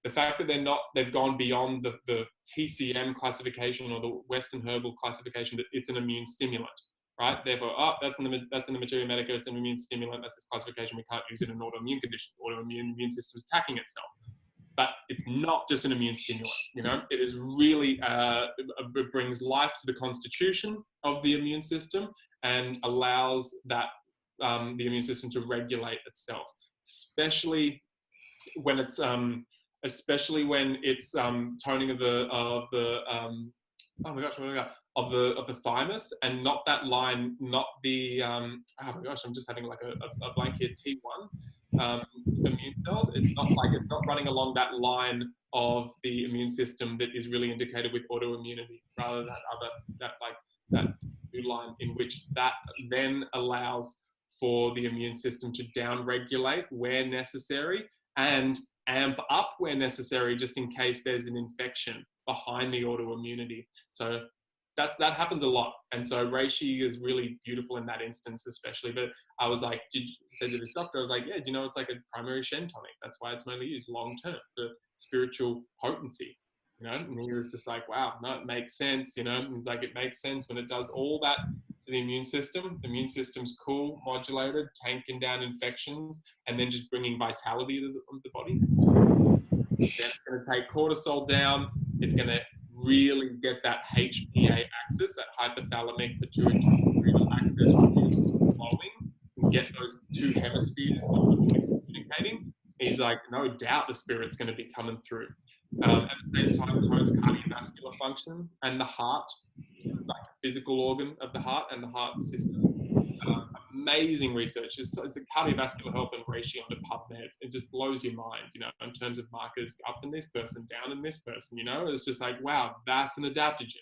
the fact that they've gone beyond the TCM classification or the Western herbal classification, that it's an immune stimulant, right? Therefore, that's in the Materia Medica, it's an immune stimulant, that's its classification, we can't use it in autoimmune condition. Autoimmune immune system is attacking itself. But it's not just an immune stimulant, it is really, it brings life to the constitution of the immune system and allows that, the immune system to regulate itself, especially when it's toning of the oh my gosh, of the thymus, and not that line, not the oh my gosh, I'm just having like a blank here, T1 immune cells. It's not running along that line of the immune system that is really indicated with autoimmunity, rather that new line in which that then allows for the immune system to down-regulate where necessary and amp up where necessary, just in case there's an infection behind the autoimmunity. So that happens a lot. And so reishi is really beautiful in that instance, especially. But I was like, said to this doctor, I was like, yeah, it's like a primary Shen tonic. That's why it's mainly used long-term for spiritual potency. And he was just like, wow, no, it makes sense. He's like, it makes sense when it does all that to the immune system. The immune system's cool, modulated, tanking down infections, and then just bringing vitality to the body. Then it's going to take cortisol down. It's going to really get that HPA axis, that hypothalamic pituitary axis flowing, and get those two hemispheres communicating. He's like, no doubt the spirit's going to be coming through. At the same time, tones cardiovascular function and the heart, like the physical organ of the heart and the heart system. Amazing research. It's a cardiovascular health and reishi onto PubMed. It just blows your mind, in terms of markers up in this person, down in this person, It's just like, wow, that's an adaptogen,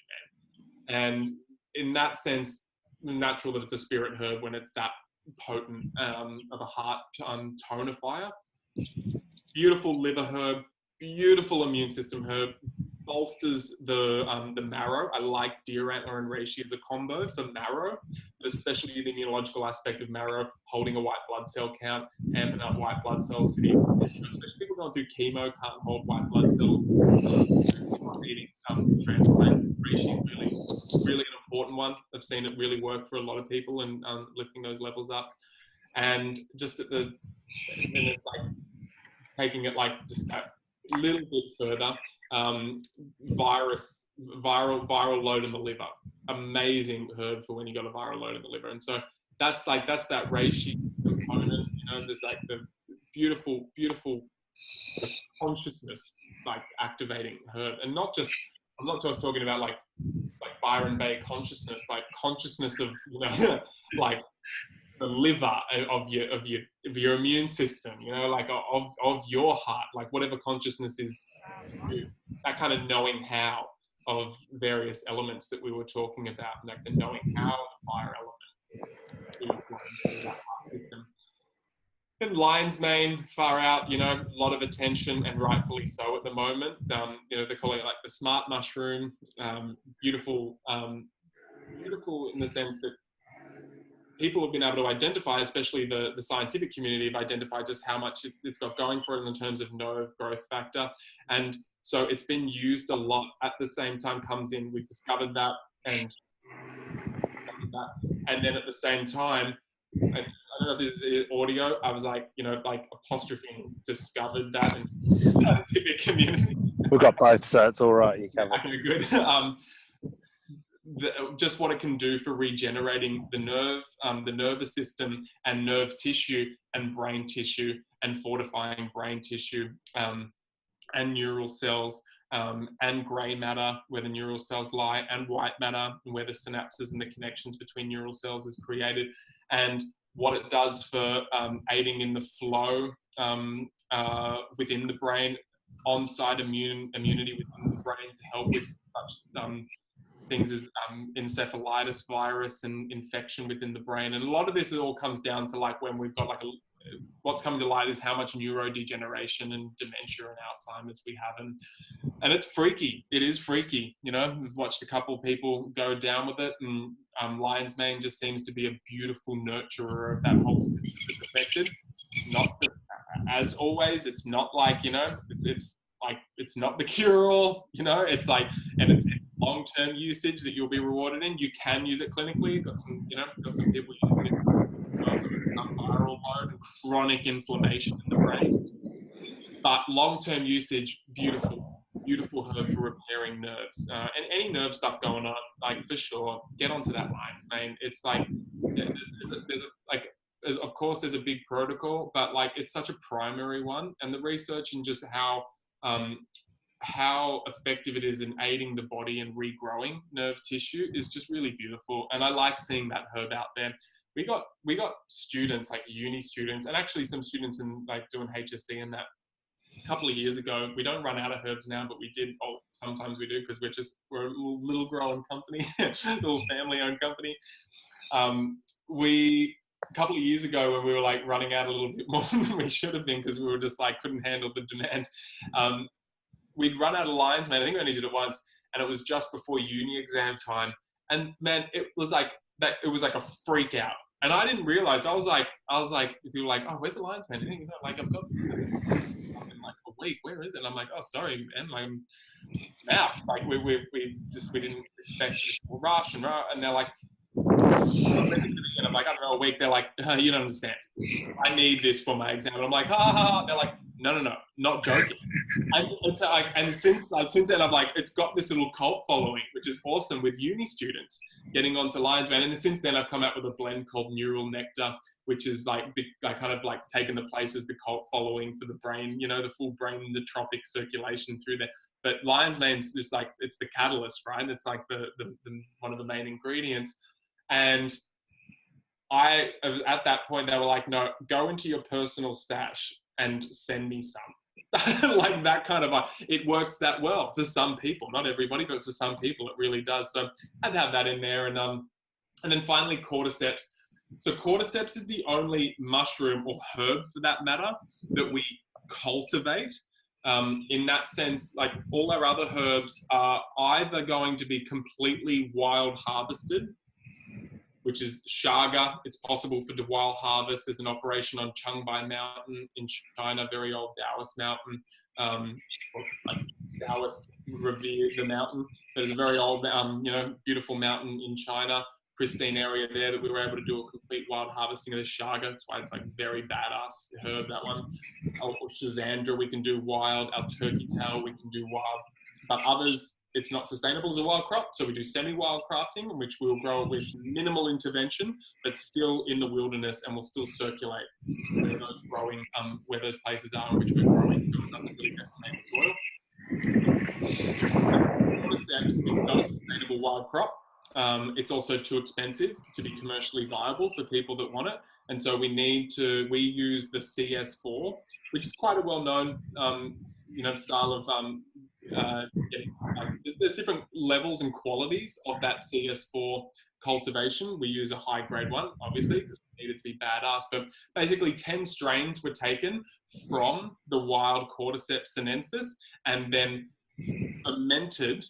man. And in that sense, natural that it's a spirit herb when it's that potent of a heart tonifier. Beautiful liver herb, beautiful immune system herb, bolsters the marrow. I like deer antler and reishi as a combo for marrow, especially the immunological aspect of marrow, holding a white blood cell count, amping up white blood cells to the, especially people going through chemo can't hold white blood cells. Eating transplants, reishi is really an important one. I've seen it really work for a lot of people and lifting those levels up. And just and it's like taking it like just that little bit further. Viral load in the liver. Amazing herb for when you got a viral load in the liver. And so that's that reishi component, there's like the beautiful consciousness, like activating herb. And I'm not just talking about like Byron Bay consciousness, like consciousness of, like the liver of your immune system, like of your heart, like whatever consciousness is, that kind of knowing how of various elements that we were talking about, like the knowing how the fire element is that heart system. And lion's mane, far out, a lot of attention, and rightfully so at the moment. They're calling it like the smart mushroom. Beautiful in the sense that people have been able to identify, especially the scientific community, have identified just how much it's got going for it in terms of nerve growth factor. And so it's been used a lot. At the same time we've discovered that, and then at the same time, I don't know if this is audio, I was like, like apostrophing discovered that in the scientific community. We've got both, so it's all right. You can. Okay, good. Just what it can do for regenerating the nervous system and nerve tissue and brain tissue, and fortifying brain tissue, and neural cells, and grey matter where the neural cells lie, and white matter where the synapses and the connections between neural cells is created, and what it does for aiding in the flow within the brain, on-site immunity within the brain to help with such things as encephalitis virus and infection within the brain. And a lot of this all comes down to like when we've got like what's coming to light is how much neurodegeneration and dementia and Alzheimer's we have. And it's freaky. It is freaky. You know, we've watched a couple of people go down with it, and lion's mane just seems to be a beautiful nurturer of that whole system that's affected. Not just, as always, it's not like, you know, it's like, it's not the cure-all, you know, it's like, and it's long-term usage that you'll be rewarded in. You can use it clinically. Got some people using it viral load and chronic inflammation in the brain. But long-term usage, beautiful herb for repairing nerves, and any nerve stuff going on, like for sure, get onto that lion's mane. It's like, of course there's a big protocol, but like it's such a primary one, and the research and just how effective it is in aiding the body and regrowing nerve tissue is just really beautiful. And I like seeing that herb out there. We got students, like uni students, and actually some students in like doing HSC and that a couple of years ago. We don't run out of herbs now, but we did. Oh, sometimes we do, because we're a little growing company, little family-owned company. A couple of years ago, when we were like running out a little bit more than we should have been, because we were just like couldn't handle the demand. We'd run out of lion's mane. I think we only did it once, and it was just before uni exam time. And man, it was like that. It was like a freak out. And I didn't realize. I was like, people were like, "Oh, where's the lion's mane?" You know, like I've got this in like a week. Where is it? And I'm like, "Oh, sorry, man. I'm out." Like we didn't expect this rush and they're like, and I'm like, I don't know, a week. They're like, you don't understand. I need this for my exam. And I'm like, ha ha ha. They're like, no, not joking. And it's like, and since then, I'm like, it's got this little cult following, which is awesome with uni students getting onto lion's mane. And since then, I've come out with a blend called Neural Nectar, which is like kind of like taking the place as the cult following for the brain, you know, the full brain, the tropic circulation through there. But lion's mane's just like, it's the catalyst, right? It's like the one of the main ingredients. And I, at that point, they were like, no, go into your personal stash and send me some. Like that kind of, it works that well for some people, not everybody, but for some people it really does. So I'd have that in there. And then finally, cordyceps. So cordyceps is the only mushroom, or herb for that matter, that we cultivate. In that sense, like all our other herbs are either going to be completely wild harvested, which is chaga. It's possible for wild harvest. There's an operation on Changbai Mountain in China, very old Taoist mountain. Taoists revere the mountain, but it's a very old, beautiful mountain in China, pristine area there, that we were able to do a complete wild harvesting of the chaga. That's why it's like very badass herb, that one. Or Shazandra, we can do wild. Our turkey tail, we can do wild. But others, it's not sustainable as a wild crop, so we do semi-wild crafting, in which we'll grow it with minimal intervention, but still in the wilderness, and we'll still circulate where those growing, where those places are in which we're growing, so it doesn't really decimate the soil. Cordyceps, it's not a sustainable wild crop. It's also too expensive to be commercially viable for people that want it, and so we use the CS4, which is quite a well-known, style of there's different levels and qualities of that CS4 cultivation. We use a high-grade one, obviously, because we need it to be badass. But basically, 10 strains were taken from the wild Cordyceps sinensis and then fermented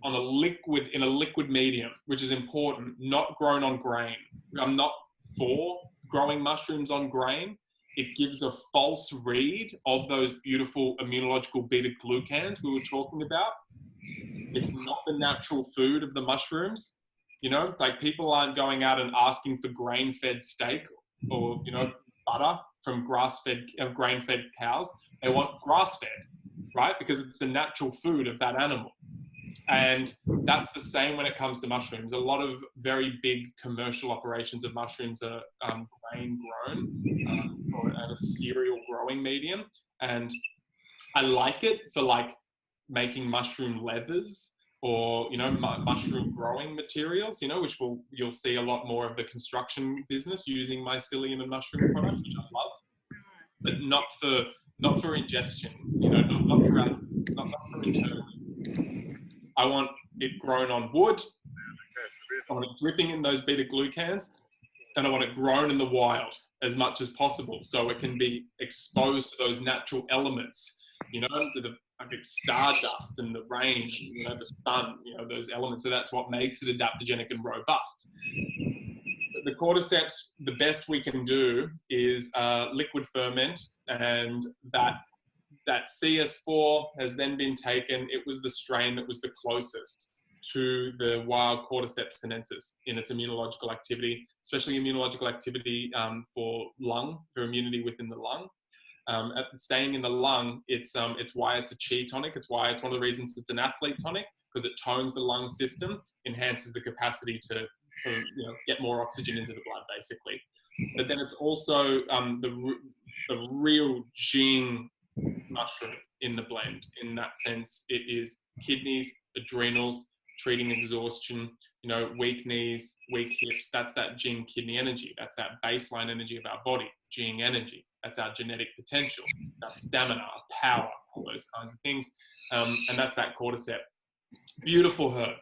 in a liquid medium, which is important. Not grown on grain. I'm not for growing mushrooms on grain. It gives a false read of those beautiful immunological beta-glucans we were talking about. It's not the natural food of the mushrooms. You know, it's like people aren't going out and asking for grain-fed steak or, butter from grain-fed cows. They want grass-fed, right? Because it's the natural food of that animal. And that's the same when it comes to mushrooms. A lot of very big commercial operations of mushrooms are grain grown or at a cereal growing medium. And I like it for like making mushroom leathers or, you know, mushroom growing materials, you know, which you'll see a lot more of the construction business using mycelium and mushroom products, which I love, but not for ingestion, you know, not for internally. I want it grown on wood. I want it dripping in those beta glucans, and I want it grown in the wild as much as possible so it can be exposed to those natural elements, you know, to the stardust and the rain, you know, the sun, you know, those elements. So that's what makes it adaptogenic and robust. The cordyceps, the best we can do is liquid ferment, and that CS4 has then been taken. It was the strain that was the closest to the wild Cordyceps sinensis in its immunological activity, especially immunological activity for immunity within the lung. Staying in the lung, it's why it's a chi tonic. It's one of the reasons it's an athlete tonic, because it tones the lung system, enhances the capacity to get more oxygen into the blood, basically. But then it's also the real Jing mushroom in the blend. In that sense, it is kidneys, adrenals, treating exhaustion, you know, weak knees, weak hips. That's that Jing kidney energy. That's that baseline energy of our body, Jing energy. That's our genetic potential, our stamina, our power, all those kinds of things. And that's that cordyceps. Beautiful herb.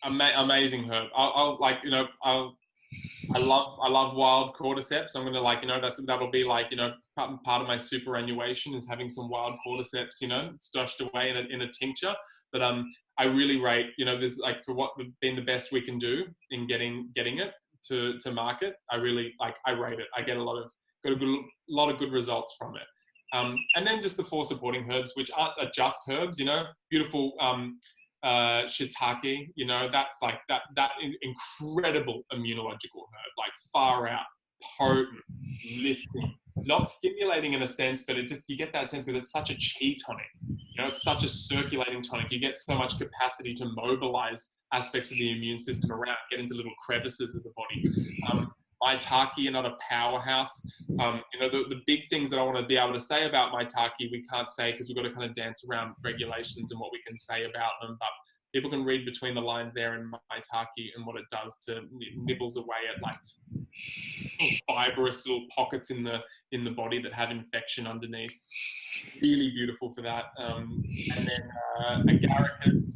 Amazing herb. I love wild cordyceps. I'm gonna that'll be like, you know, part of my superannuation is having some wild cordyceps, you know, stashed away in a tincture. But I really rate, you know, there's like for what been the best we can do in getting it to market. I rate it. I get a lot of good results from it. And then just the 4 supporting herbs, which aren't just herbs, you know, beautiful shiitake, you know, that's like that incredible immunological herb, like far out, potent, lifting, not stimulating in a sense, but you get that sense because it's such a chi tonic, you know, it's such a circulating tonic. You get so much capacity to mobilize aspects of the immune system around, get into little crevices of the body. Maitake, another powerhouse. You know, the big things that I want to be able to say about maitake, we can't say because we've got to kind of dance around regulations and what we can say about them, but people can read between the lines there in maitake and what it does it nibbles away at like little fibrous little pockets in the body that have infection underneath. Really beautiful for that. And then agaricus.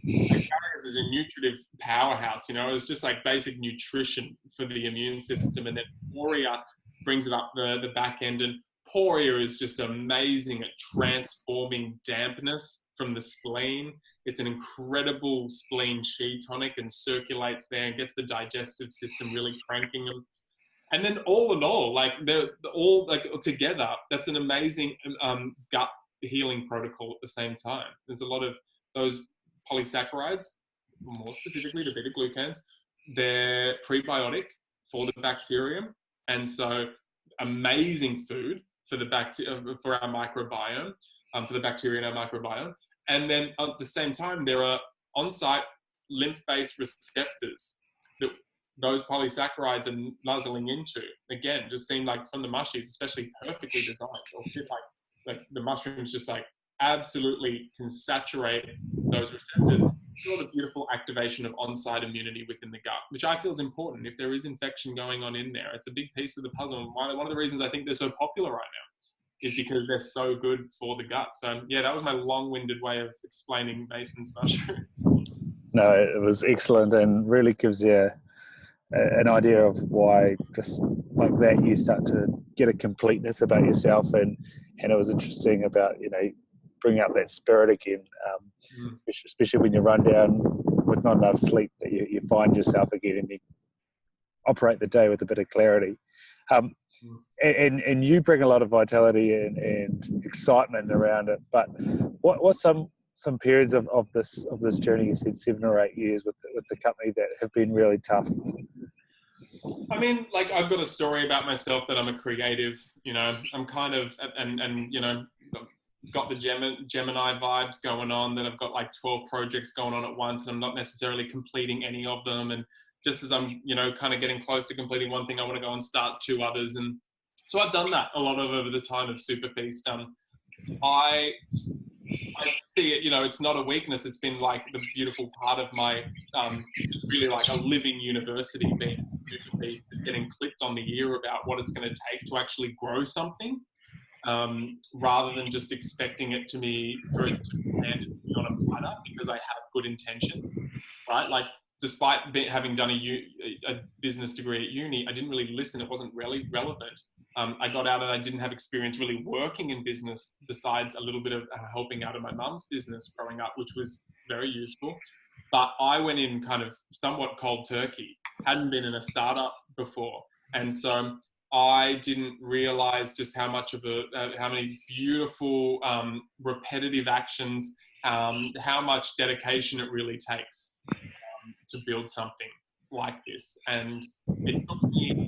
Agaricus is a nutritive powerhouse, you know, it's just like basic nutrition for the immune system. And then poria brings it up the back end, and poria is just amazing at transforming dampness from the spleen. It's an incredible spleen chi tonic and circulates there and gets the digestive system really cranking them. And then all in all, like they're all like together, that's an amazing gut healing protocol at the same time. There's a lot of those polysaccharides, more specifically the beta glucans, they're prebiotic for the bacterium, and so amazing food for the for our microbiome, for the bacteria in our microbiome. And then at the same time, there are on-site lymph-based receptors that those polysaccharides are nuzzling into. Again, just seem like from the mushies, especially perfectly designed, or like the mushrooms just like absolutely can saturate those receptors. A lot of beautiful activation of on-site immunity within the gut, which I feel is important. If there is infection going on in there, it's a big piece of the puzzle. And one of the reasons I think they're so popular right now is because they're so good for the gut. So yeah, that was my long-winded way of explaining Mason's mushrooms. No, it was excellent and really gives you an idea of why just like that you start to get a completeness about yourself, and it was interesting about, you know, bring up that spirit again, especially when you run down with not enough sleep, that you find yourself again and you operate the day with a bit of clarity. And you bring a lot of vitality and excitement around it. But what's some periods of this journey? You said 7 or 8 years with the company that have been really tough. I mean, like I've got a story about myself that I'm a creative. You know, I'm kind of and you know, got the Gemini vibes going on, that I've got like 12 projects going on at once and I'm not necessarily completing any of them. And just as I'm, kind of getting close to completing one thing, I want to go and start two others. And so I've done that a lot over the time of Superfeast. I see it, it's not a weakness. It's been like the beautiful part of my, really like a living university being Superfeast, just getting clipped on the ear about what it's going to take to actually grow something, rather than just expecting it to me for it to be handed to me on a platter because I have good intentions, right? Like, despite having done a business degree at uni, I didn't really listen. It wasn't really relevant. I got out and I didn't have experience really working in business besides a little bit of helping out in my mum's business growing up, which was very useful. But I went in kind of somewhat cold turkey, hadn't been in a startup before. And so I didn't realize just how much of how many beautiful, repetitive actions, how much dedication it really takes to build something like this. And it took me,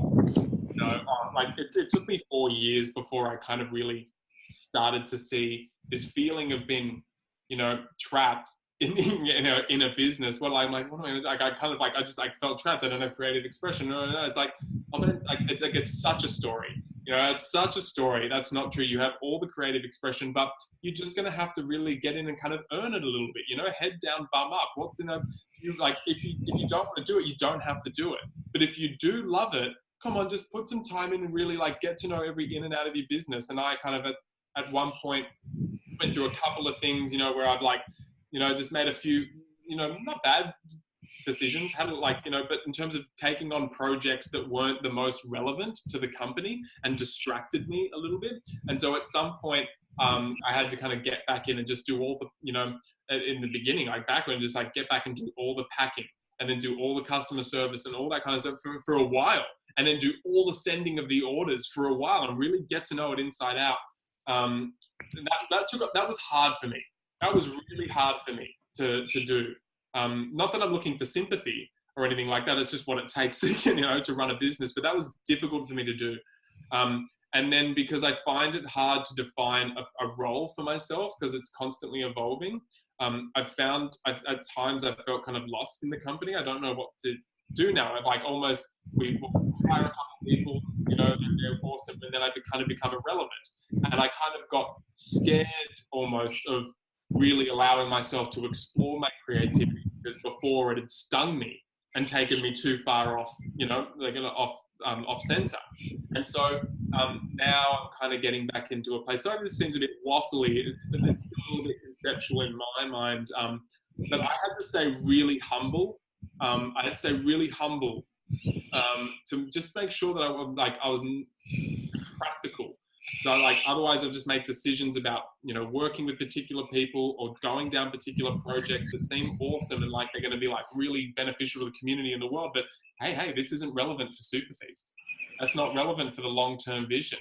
it took me 4 years before I kind of really started to see this feeling of being, trapped in a business. Well, I'm like, what am I? Like, I kind of like, I felt trapped. I don't have creative expression. No. It's like, it's such a story. It's such a story. That's not true. You have all the creative expression, but you're just going to have to really get in and kind of earn it a little bit. Head down, bum up. What's in a if you don't want to do it, you don't have to do it. But if you do love it, come on, just put some time in and really like get to know every in and out of your business. And I kind of at one point went through a couple of things, where I've like, just made a few, not bad decisions, hadn't but in terms of taking on projects that weren't the most relevant to the company and distracted me a little bit. And so at some point, I had to kind of get back in and just do all the, in the beginning, like back when, just like get back and do all the packing and then do all the customer service and all that kind of stuff for a while, and then do all the sending of the orders for a while and really get to know it inside out. That was hard for me. That was really hard for me to do. Not that I'm looking for sympathy or anything like that. It's just what it takes, to run a business. But that was difficult for me to do. And then because I find it hard to define a role for myself because it's constantly evolving, at times I've felt kind of lost in the company. I don't know what to do now. We hire a couple of people, and they're awesome, and then I kind of become irrelevant. And I kind of got scared almost of really allowing myself to explore my creativity because before it had stung me and taken me too far off, off center. And so now I'm kind of getting back into a place. So this seems a bit waffly. It's still a little bit conceptual in my mind. But I had to stay really humble. To just make sure that I was practical. So otherwise I'll just make decisions about, working with particular people or going down particular projects that seem awesome and like they're going to be like really beneficial to the community and the world. But hey, this isn't relevant for Superfeast. That's not relevant for the long-term vision.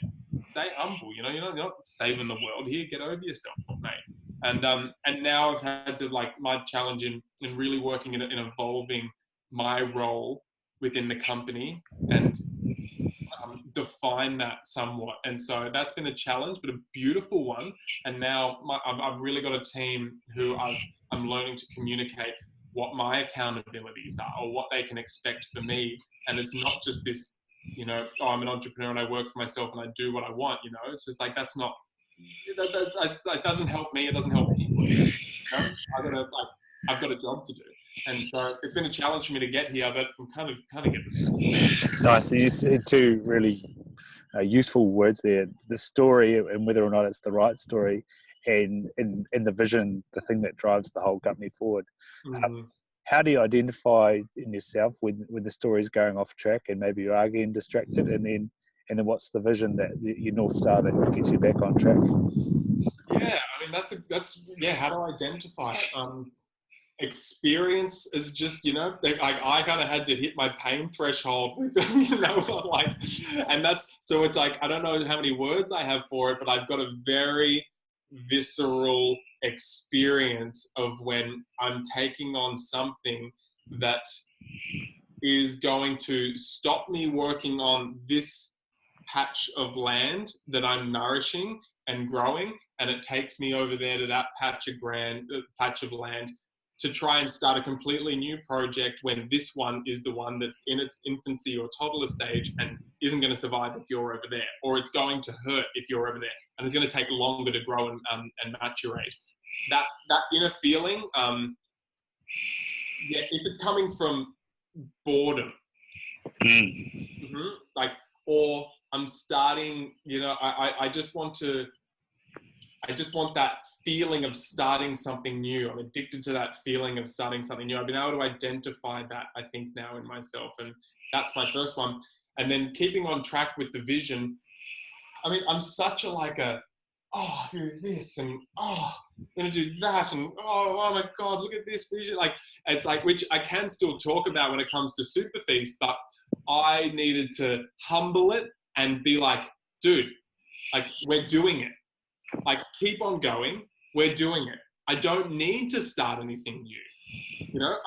Stay humble, you're not saving the world here. Get over yourself, mate. And now I've had to my challenge in really working in evolving my role within the company and define that somewhat. And so that's been a challenge, but a beautiful one. And now I've really got a team who I'm learning to communicate what my accountabilities are or what they can expect for me. And it's not just this, I'm an entrepreneur and I work for myself and I do what I want, it's just like, that's not, that doesn't help me. It doesn't help anyone. I've got a job to do. And so it's been a challenge for me to get here, but I'm kind of getting there. Nice. So you said two really useful words there: the story and whether or not it's the right story, and the vision, the thing that drives the whole company forward. Mm-hmm. How do you identify in yourself when the story's going off track and maybe you are getting distracted, and then what's the vision, that your North Star that gets you back on track? Yeah, I mean that's how to identify it. Experience is just, I kind of had to hit my pain threshold with, and that's, so it's like, I don't know how many words I have for it, but I've got a very visceral experience of when I'm taking on something that is going to stop me working on this patch of land that I'm nourishing and growing, and it takes me over there to that patch of land to try and start a completely new project when this one is the one that's in its infancy or toddler stage and isn't going to survive if you're over there, or it's going to hurt if you're over there, and it's going to take longer to grow and maturate. That inner feeling, if it's coming from boredom, like, or I'm starting, I just want that feeling of starting something new. I'm addicted to that feeling of starting something new. I've been able to identify that, I think, now in myself. And that's my first one. And then keeping on track with the vision. I mean, I'm such do this, and I'm going to do that. And oh my God, look at this vision. Like, it's like, which I can still talk about when it comes to Superfeast, but I needed to humble it and be like, dude, like, we're doing it. Like, keep on going. We're doing it. I don't need to start anything new.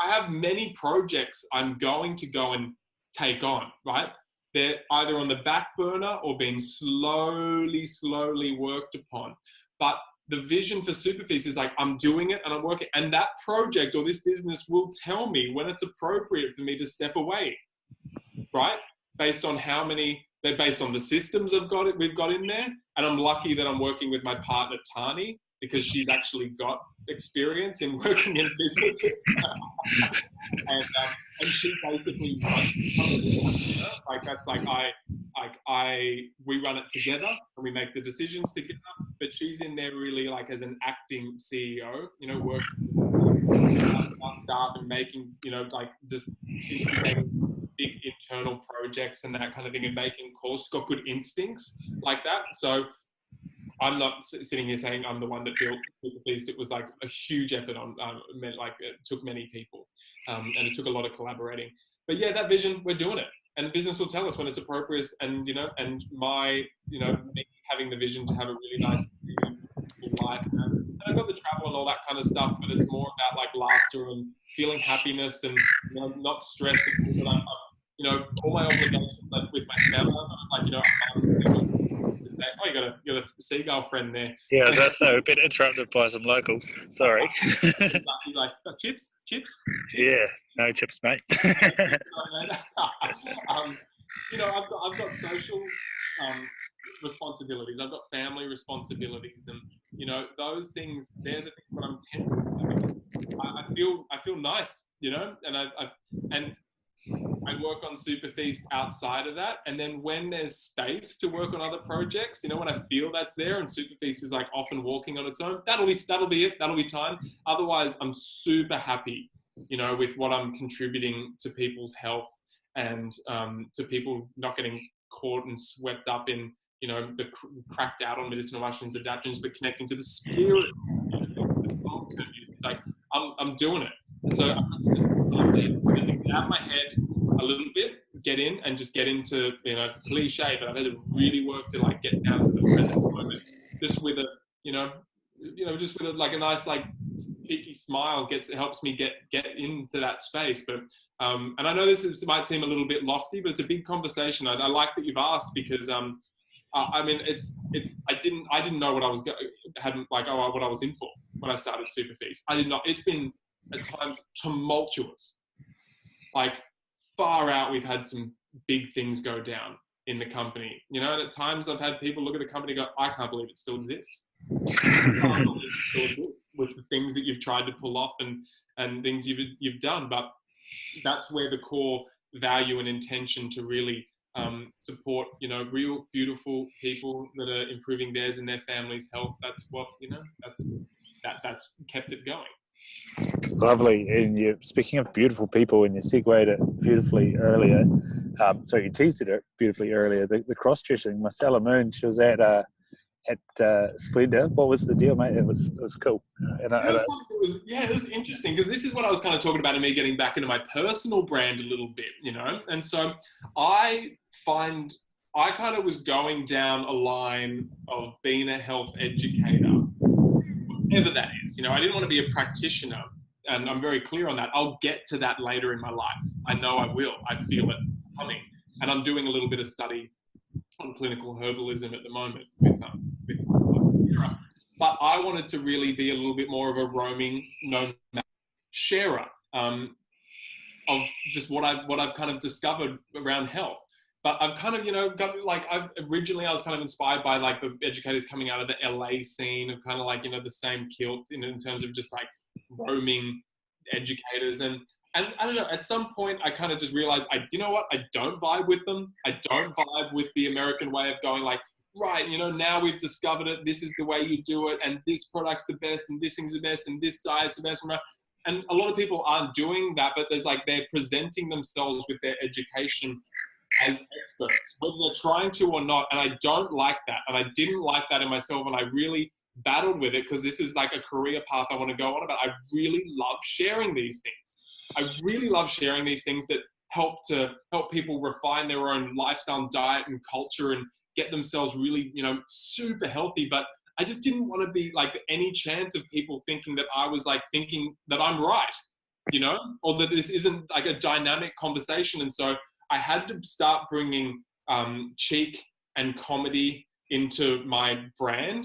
I have many projects I'm going to go and take on, right? They're either on the back burner or being slowly worked upon. But the vision for Superfeast is like, I'm doing it and I'm working. And that project or this business will tell me when it's appropriate for me to step away, right? Based on based on the systems we've got in there. And I'm lucky that I'm working with my partner, Tani, because she's actually got experience in working in businesses. And she basically runs the company. Like, that's like, we run it together and we make the decisions together, but she's in there really like as an acting CEO, working with our staff and making, like, just instigating big internal projects and that kind of thing, and making calls. She's got good instincts like that. So I'm not sitting here saying I'm the one that built Superfeast. It was like a huge effort it took many people, and it took a lot of collaborating. But yeah, that vision, we're doing it, and business will tell us when it's appropriate. And and my me having the vision to have a really nice life, and I've got the travel and all that kind of stuff, but it's more about like laughter and feeling happiness and not stressed. But I'm all my obligations, like with my family, you got a seagull friend there. Yeah, I was about to say, we've been interrupted by some locals. Sorry. Like, chips? Yeah, no chips, mate. I've got social responsibilities. I've got family responsibilities, and those things. They're the things that I'm tempted. I feel nice, and I work on Superfeast outside of that. And then when there's space to work on other projects, when I feel that's there and Superfeast is like often walking on its own, that'll be it. That'll be time. Otherwise, I'm super happy, with what I'm contributing to people's health and to people not getting caught and swept up in, the cracked out on medicinal mushrooms, adaptogens, but connecting to the spirit. Like, I'm doing it. So I'm just get out of my head a little bit, get in and just get into, cliche, but I've had to really work to like get down to the present moment, just with like a nice, like, cheeky smile helps me get into that space. But and I know this might seem a little bit lofty, but it's a big conversation. I like that you've asked, because I mean, I didn't know what I was what I was in for when I started Superfeast. I did not. It's been at times tumultuous, like far out. We've had some big things go down in the company, and at times I've had people look at the company and go, I can't believe it still exists. I can't believe it still exists with the things that you've tried to pull off and things you've done. But that's where the core value and intention to really support, real beautiful people that are improving theirs and their family's health. That's what, that's kept it going. Lovely. And you're speaking of beautiful people, and you segued it beautifully earlier. So you teased it beautifully earlier. The cross-dressing, Marcella Moon, she was at Splendor. What was the deal, mate? It was cool. And it was interesting, because this is what I was kind of talking about in me getting back into my personal brand a little bit, And so I kind of was going down a line of being a health educator, whatever that is. I didn't want to be a practitioner, and I'm very clear on that. I'll get to that later in my life. I know I will. I feel it coming. And I'm doing a little bit of study on clinical herbalism at the moment with but I wanted to really be a little bit more of a roaming nomad sharer of just what I've kind of discovered around health. But I've kind of, got like, I was kind of inspired by like the educators coming out of the LA scene of kind of like, the same kilt in terms of just like roaming educators. And I don't know, at some point I kind of just realized, you know what, I don't vibe with them. I don't vibe with the American way of going like, right, now we've discovered it. This is the way you do it. And this product's the best and this thing's the best and this diet's the best. And a lot of people aren't doing that, but there's like, they're presenting themselves with their education as experts, whether they're trying to or not. And I don't like that. And I didn't like that in myself. And I really battled with it because this is like a career path I want to go on about. I really love sharing these things. I really love sharing these things that help people refine their own lifestyle and diet and culture and get themselves really, super healthy. But I just didn't want to be like any chance of people thinking that I was like thinking that I'm right, or that this isn't like a dynamic conversation. And so I had to start bringing cheek and comedy into my brand,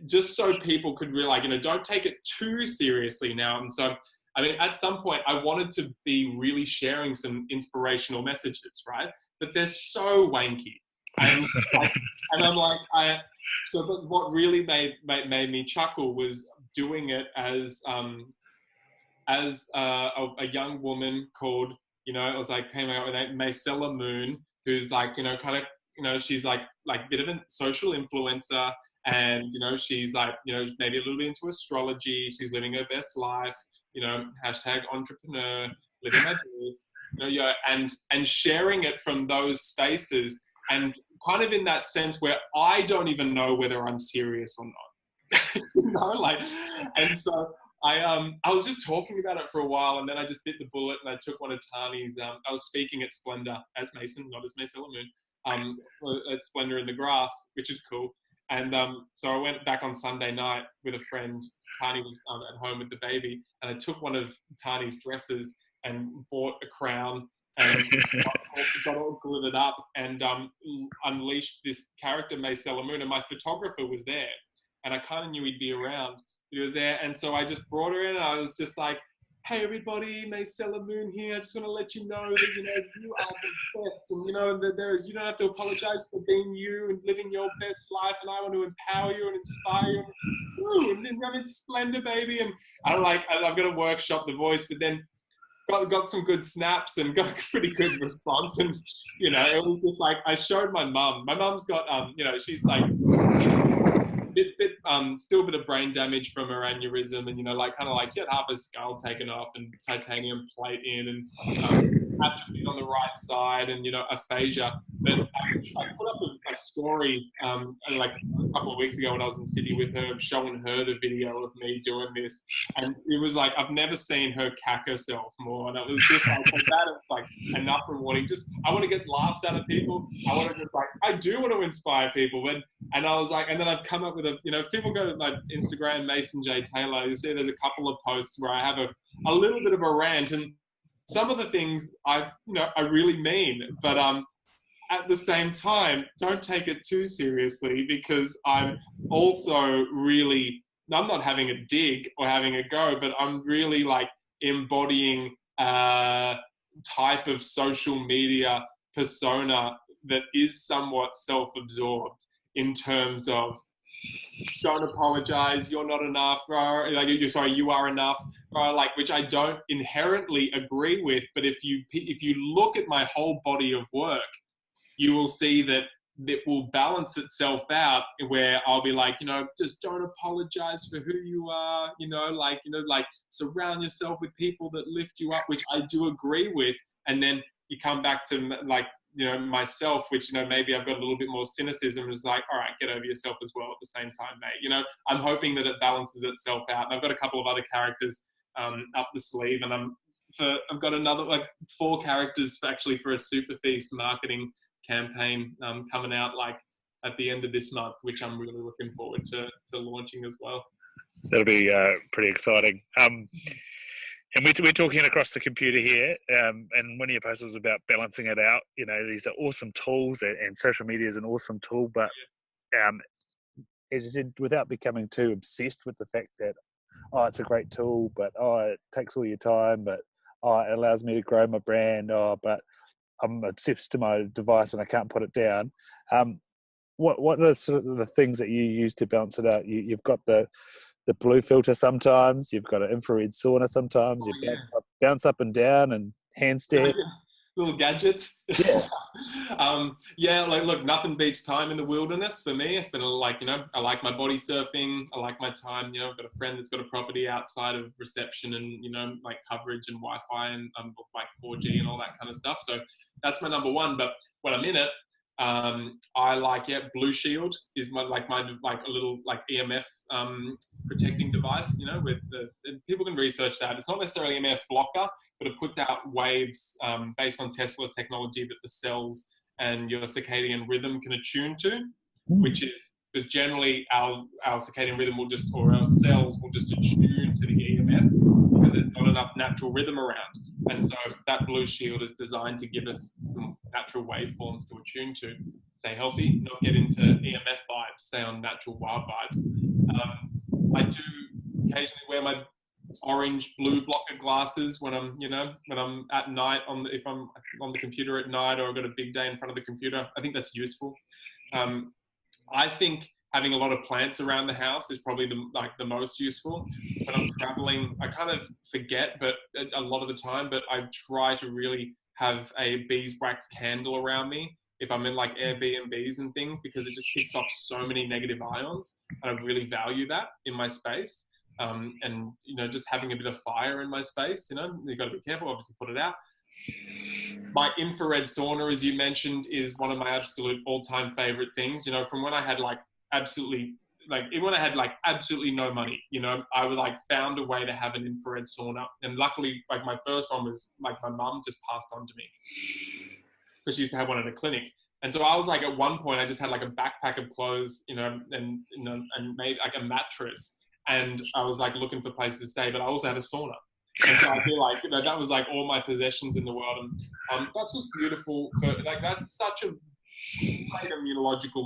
just so people could realize, don't take it too seriously now. And so, I mean, at some point, I wanted to be really sharing some inspirational messages, right? But they're so wanky, and I'm like, but what really made me chuckle was doing it as a young woman called, it was like came out with Marcella Moon, who's like, kind of, she's like a bit of a social influencer, and she's like, maybe a little bit into astrology. She's living her best life, hashtag entrepreneur, living my best, and sharing it from those spaces, and kind of in that sense where I don't even know whether I'm serious or not, and so I was just talking about it for a while, and then I just bit the bullet and I took one of Tani's. I was speaking at Splendor as Mason, not as Marcella Moon, at Splendor in the Grass, which is cool. And so I went back on Sunday night with a friend. Tani was at home with the baby, and I took one of Tani's dresses and bought a crown and got all glittered up and unleashed this character, Marcella Moon, and my photographer was there, and I kind of knew he'd be around. He was there, and so I just brought her in, and I was just like, hey everybody, Marcella Moon here. I just want to let you know that, you are the best, and that you don't have to apologize for being you and living your best life, and I want to empower you and inspire you. And I'm in Splendor, baby. And I'm going to workshop the voice, but then got some good snaps and got a pretty good response. And, it was just like, I showed my mum. My mum's got, she's like, still a bit of brain damage from her aneurysm, and she had half her skull taken off and titanium plate in, and atrophy on the right side, and aphasia. But I put up a story like a couple of weeks ago when I was in Sydney with her, showing her the video of me doing this, and it was like I've never seen her cack herself more, and it was just like that. It's like enough rewarding. Just I want to get laughs out of people. I want to just I do want to inspire people, and I was like, and then I've come up with if people go to my Instagram, Mason J. Taylor, you'll see there's a couple of posts where I have a little bit of a rant, and some of the things I really mean, but at the same time, don't take it too seriously, because I'm also really, I'm not having a dig or having a go, but I'm really like embodying a type of social media persona that is somewhat self-absorbed in terms of don't apologize, you're not enough, or you are enough, or which I don't inherently agree with. But if you look at my whole body of work, you will see that it will balance itself out, where I'll be like, just don't apologize for who you are, surround yourself with people that lift you up, which I do agree with. And then you come back to myself, which, maybe I've got a little bit more cynicism. It's like, all right, get over yourself as well at the same time, mate. I'm hoping that it balances itself out. And I've got a couple of other characters up the sleeve, and I've got another 4 characters actually for a Superfeast marketing campaign coming out at the end of this month, which I'm really looking forward to launching as well. That'll be pretty exciting. And we're talking across the computer here, and one of your posts was about balancing it out. These are awesome tools, and social media is an awesome tool, but as I said, without becoming too obsessed with the fact that oh, it's a great tool, but oh, it takes all your time, but oh, it allows me to grow my brand. Oh, but I'm obsessed to my device and I can't put it down. What are sort of the things that you use to balance it out? You've got the blue filter sometimes, you've got an infrared sauna sometimes, you Oh, yeah. bounce up and down and handstand. Little gadgets. Yeah. Yeah, like, look, nothing beats time in the wilderness for me. It's been like, I like my body surfing. I like my time. I've got a friend that's got a property outside of reception and, like coverage and Wi-Fi and like 4G and all that kind of stuff. So that's my number one. But when I'm in it, I like, Blue Shield is my a little like EMF protecting device, with people can research that. It's not necessarily EMF blocker, but it puts out waves based on Tesla technology that the cells and your circadian rhythm can attune to, which is because generally our circadian rhythm or our cells will just attune to the EMF because there's not enough natural rhythm around. And so that Blue Shield is designed to give us some natural waveforms to attune to. Stay healthy, not get into EMF vibes, stay on natural wild vibes. I do occasionally wear my orange blue blocker glasses when I'm at night if I'm on the computer at night or I've got a big day in front of the computer. I think that's useful. I think having a lot of plants around the house is probably the most useful. When I'm traveling, I kind of forget, but a lot of the time, but I try to really have a beeswax candle around me if I'm in like Airbnbs and things, because it just kicks off so many negative ions, and I really value that in my space. And just having a bit of fire in my space, you've got to be careful, obviously put it out. My infrared sauna, as you mentioned, is one of my absolute all-time favorite things. From when I had absolutely no money, I would found a way to have an infrared sauna. And luckily, my first one was my mum just passed on to me because she used to have one at a clinic. And so I was at one point, I just had a backpack of clothes, and made a mattress. And I was looking for places to stay, but I also had a sauna. And so I feel that was all my possessions in the world. And that's just beautiful. That's such a great immunological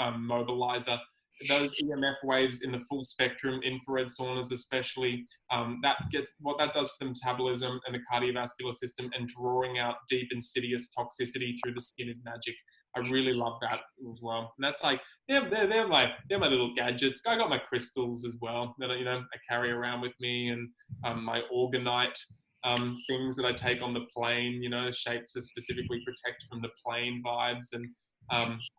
mobilizer. Those EMF waves in the full spectrum, infrared saunas especially, what that does for the metabolism and the cardiovascular system, and drawing out deep insidious toxicity through the skin is magic. I really love that as well. And that's they're my little gadgets. I got my crystals as well that I carry around with me, and my orgonite things that I take on the plane, shaped to specifically protect from the plane vibes. And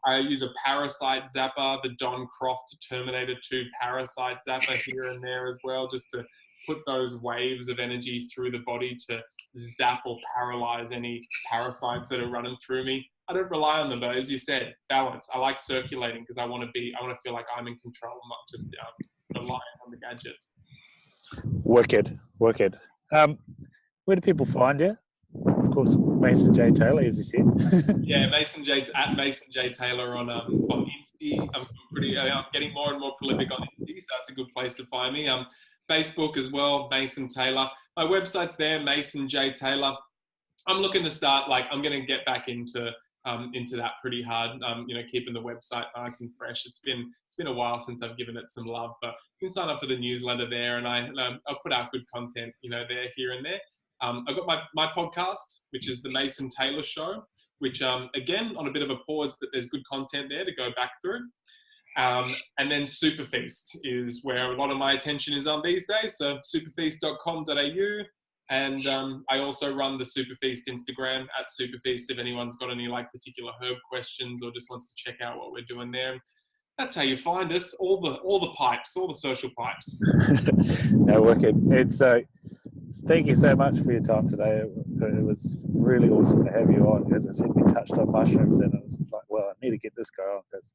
I use a parasite zapper, the Don Croft Terminator 2 parasite zapper here and there as well, just to put those waves of energy through the body to zap or paralyze any parasites that are running through me. I don't rely on them, but as you said, balance. I like circulating because I want to feel like I'm in control, not just relying on the gadgets. Wicked. Where do people find you? Of course, Mason J. Taylor, as you said. Yeah, Mason J Taylor on Insta. I'm getting more and more prolific on Insta, so that's a good place to find me. Facebook as well, Mason Taylor. My website's there, Mason J Taylor. I'm looking to start. I'm going to get back into that pretty hard. Keeping the website nice and fresh. It's been a while since I've given it some love, but you can sign up for the newsletter there, and I'll put out good content, there, here and there. I've got my podcast, which is the Mason Taylor Show, which again on a bit of a pause, but there's good content there to go back through. And then Superfeast is where a lot of my attention is on these days. So superfeast.com.au. And I also run the Superfeast Instagram at Superfeast if anyone's got any particular herb questions or just wants to check out what we're doing there. That's how you find us. All the pipes, all the social pipes. No, wicked. Thank you so much for your time today. It was really awesome to have you on. As I said, we touched on mushrooms, and it was I need to get this guy on because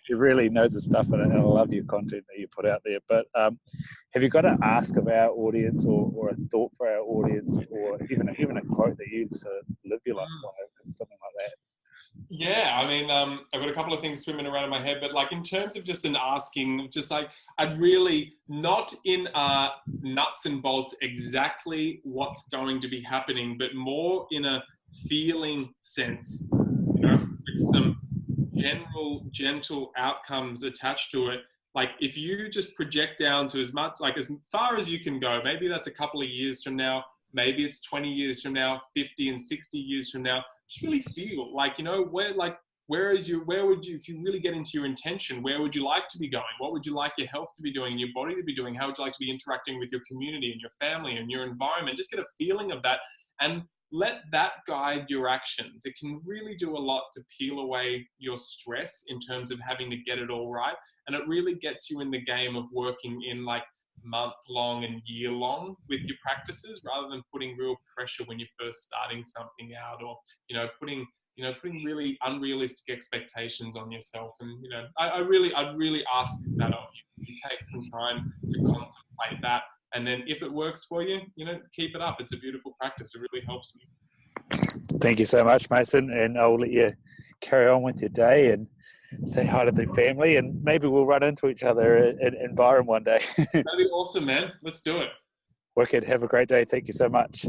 he really knows his stuff, and I love your content that you put out there. But have you got to ask of our audience, or a thought for our audience, or even a quote that you sort of live your life by, something like that? Yeah, I've got a couple of things swimming around in my head, but in terms of just an asking, I'd really not in nuts and bolts exactly what's going to be happening, but more in a feeling sense, with some general gentle outcomes attached to it. Like if you just project down to as much, like as far as you can go, maybe that's a couple of years from now, maybe it's 20 years from now, 50 and 60 years from now, just really feel like, you know, where would you, if you really get into your intention, where would you like to be going? What would you like your health to be doing, your body to be doing? How would you like to be interacting with your community and your family and your environment? Just get a feeling of that and let that guide your actions. It can really do a lot to peel away your stress in terms of having to get it all right. And it really gets you in the game of working in like month long and year long with your practices, rather than putting real pressure when you're first starting something out, or, you know, putting really unrealistic expectations on yourself. And, you know, I'd really ask that of you. You take some time to contemplate that. And then if it works for you, you know, keep it up. It's a beautiful practice. It really helps you. Thank you so much, Mason. And I'll let you carry on with your day and say hi to the family. And maybe we'll run into each other in Byron one day. That'd be awesome, man. Let's do it. Wicked. Have a great day. Thank you so much.